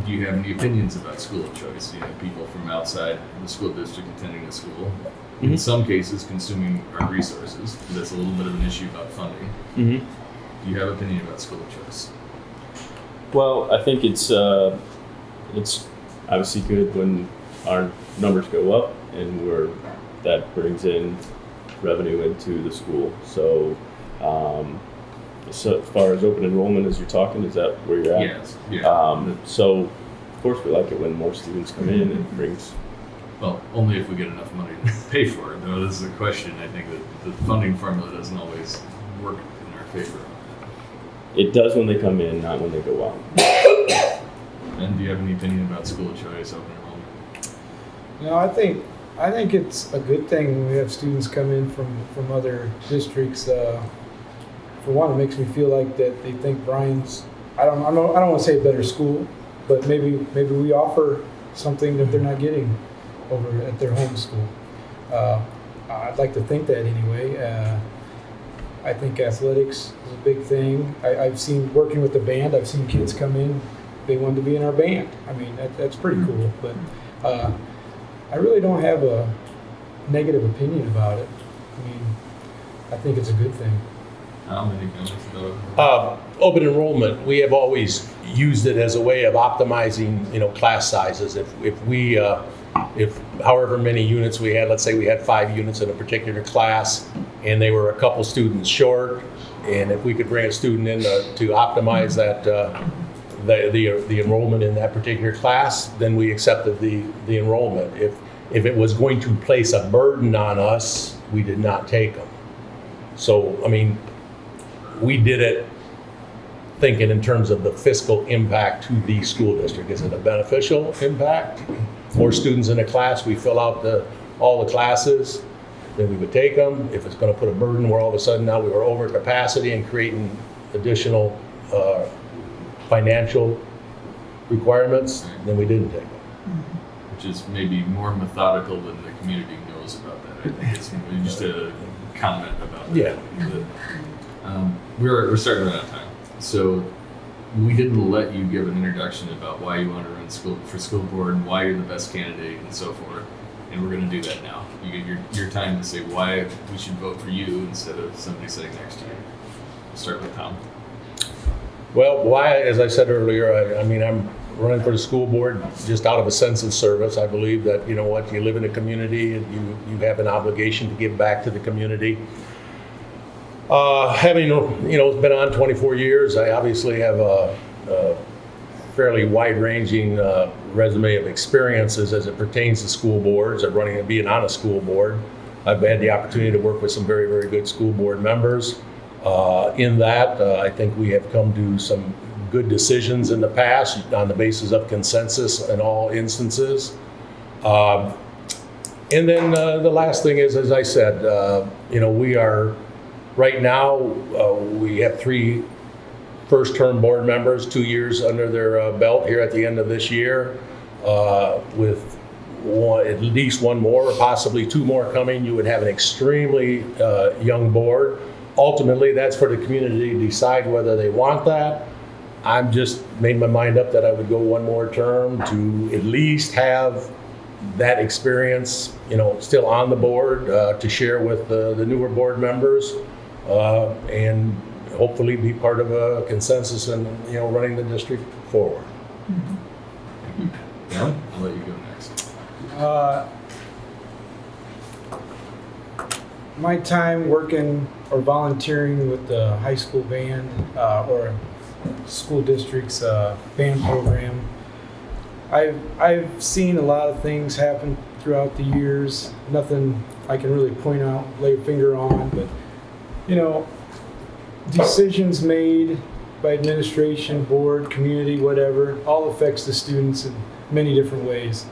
Speaker 3: Do you have any opinions about school of choice? You have people from outside the school district attending a school, in some cases consuming our resources. That's a little bit of an issue about funding. Do you have an opinion about school of choice?
Speaker 5: Well, I think it's obviously good when our numbers go up and that brings in revenue into the school. So, so as far as open enrollment, as you're talking, is that where you're at?
Speaker 3: Yes. Yeah.
Speaker 5: So, of course, we like it when more students come in and it brings.
Speaker 3: Well, only if we get enough money to pay for it. Though this is a question. I think that the funding formula doesn't always work in our favor.
Speaker 5: It does when they come in, not when they go out.
Speaker 3: And do you have any opinion about school of choice, open enrollment?
Speaker 4: I think it's a good thing when we have students come in from other districts. For one, it makes me feel like that they think Bryan's, I don't want to say a better school, but maybe we offer something that they're not getting over at their home school. I'd like to think that anyway. I think athletics is a big thing. I've seen, working with the band, I've seen kids come in, they wanted to be in our band. I mean, that's pretty cool. But I really don't have a negative opinion about it. I mean, I think it's a good thing.
Speaker 3: Any comments about it?
Speaker 6: Open enrollment, we have always used it as a way of optimizing, class sizes. If however many units we had, let's say we had 5 units in a particular class, and they were a couple students short, and if we could bring a student in to optimize that the enrollment in that particular class, then we accepted the enrollment. If it was going to place a burden on us, we did not take them. So, I mean, we did it thinking in terms of the fiscal impact to the school district. Is it a beneficial impact? More students in a class, we fill out all the classes, then we would take them. If it's going to put a burden where all of a sudden now we were over capacity and creating additional financial requirements, then we didn't take them.
Speaker 3: Which is maybe more methodical than the community knows about that. I think it's just a comment about that.
Speaker 6: Yeah.
Speaker 3: We're starting to run out of time. So we didn't let you give an introduction about why you want to run for school board and why you're the best candidate and so forth. And we're going to do that now. You get your time to say why we should vote for you instead of somebody sitting next to you. We'll start with Tom.
Speaker 6: Well, why, as I said earlier, I mean, I'm running for the school board just out of a sense of service. I believe that, you live in a community and you have an obligation to give back to the community. Having, been on 24 years, I obviously have a fairly wide-ranging resume of experiences as it pertains to school boards, of running and being on a school board. I've had the opportunity to work with some very, very good school board members. In that, I think we have come to some good decisions in the past on the basis of consensus in all instances. And then the last thing is, as I said, we are, right now, we have 3 first-term board members, 2 years under their belt here at the end of this year, with at least one more, or possibly 2 more coming, you would have an extremely young board. Ultimately, that's for the community to decide whether they want that. I'm just made my mind up that I would go 1 more term to at least have that experience, still on the board to share with the newer board members, and hopefully be part of a consensus and running the district forward.
Speaker 3: Alan, I'll let you go next.
Speaker 4: My time working or volunteering with the high school band or school district's band program, I've seen a lot of things happen throughout the years. Nothing I can really point out, lay a finger on, but decisions made by administration, board, community, whatever, all affects the students in many different ways.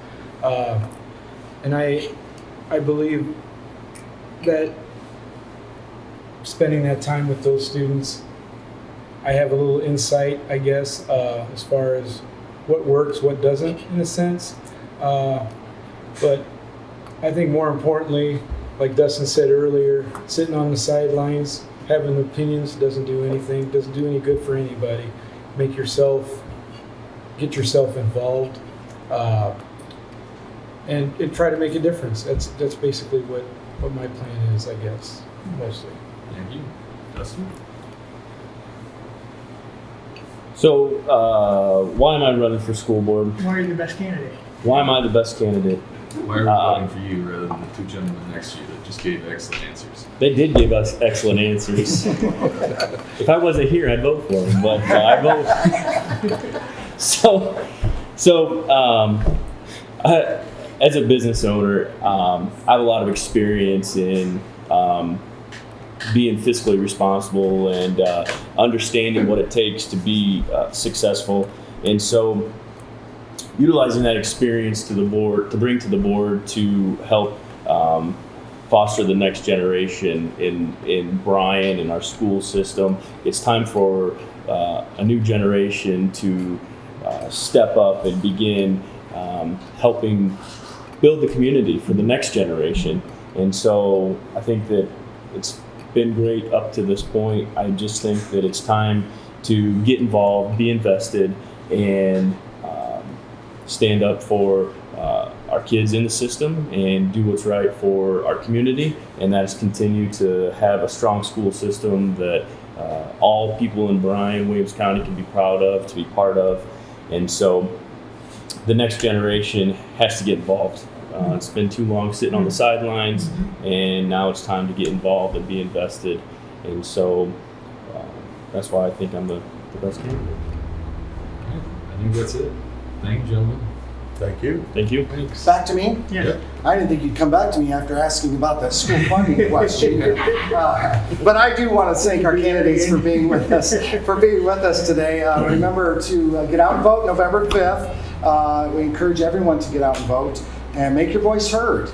Speaker 4: And I believe that spending that time with those students, I have a little insight, I guess, as far as what works, what doesn't, in a sense. But I think more importantly, like Dustin said earlier, sitting on the sidelines, having opinions doesn't do anything, doesn't do any good for anybody. Get yourself involved, and try to make a difference. That's basically what my plan is, I guess, mostly.
Speaker 3: Thank you. Dustin?
Speaker 5: So, why am I running for school board?
Speaker 2: Why are you the best candidate?
Speaker 5: Why am I the best candidate?
Speaker 3: Why are we voting for you rather than the 2 gentlemen next to you that just gave excellent answers?
Speaker 5: They did give us excellent answers. If I wasn't here, I'd vote for them, but I vote. As a business owner, I have a lot of experience in being fiscally responsible and understanding what it takes to be successful. And so utilizing that experience to bring to the board to help foster the next generation in Bryan and our school system. It's time for a new generation to step up and begin helping build the community for the next generation. And so I think that it's been great up to this point. I just think that it's time to get involved, be invested, and stand up for our kids in the system and do what's right for our community, and that is continue to have a strong school system that all people in Bryan, Williams County can be proud of, to be part of. And so the next generation has to get involved. It's been too long sitting on the sidelines, and now it's time to get involved and be invested. And so that's why I think I'm the best candidate.
Speaker 3: I think that's it. Thank you, gentlemen.
Speaker 6: Thank you.
Speaker 5: Thank you.
Speaker 4: Thanks.
Speaker 1: Back to me?
Speaker 2: Yeah.
Speaker 1: I didn't think you'd come back to me after asking about that school funding question. But I do want to thank our candidates for being with us today. Remember to get out and vote November 5th. We encourage everyone to get out and vote and make your voice heard.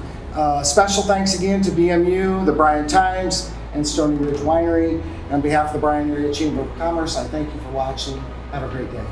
Speaker 1: Special thanks again to BMU, the Bryan Times, and Stony Ridge Winery. On behalf of the Bryan Area Chamber of Commerce, I thank you for watching. Have a great day.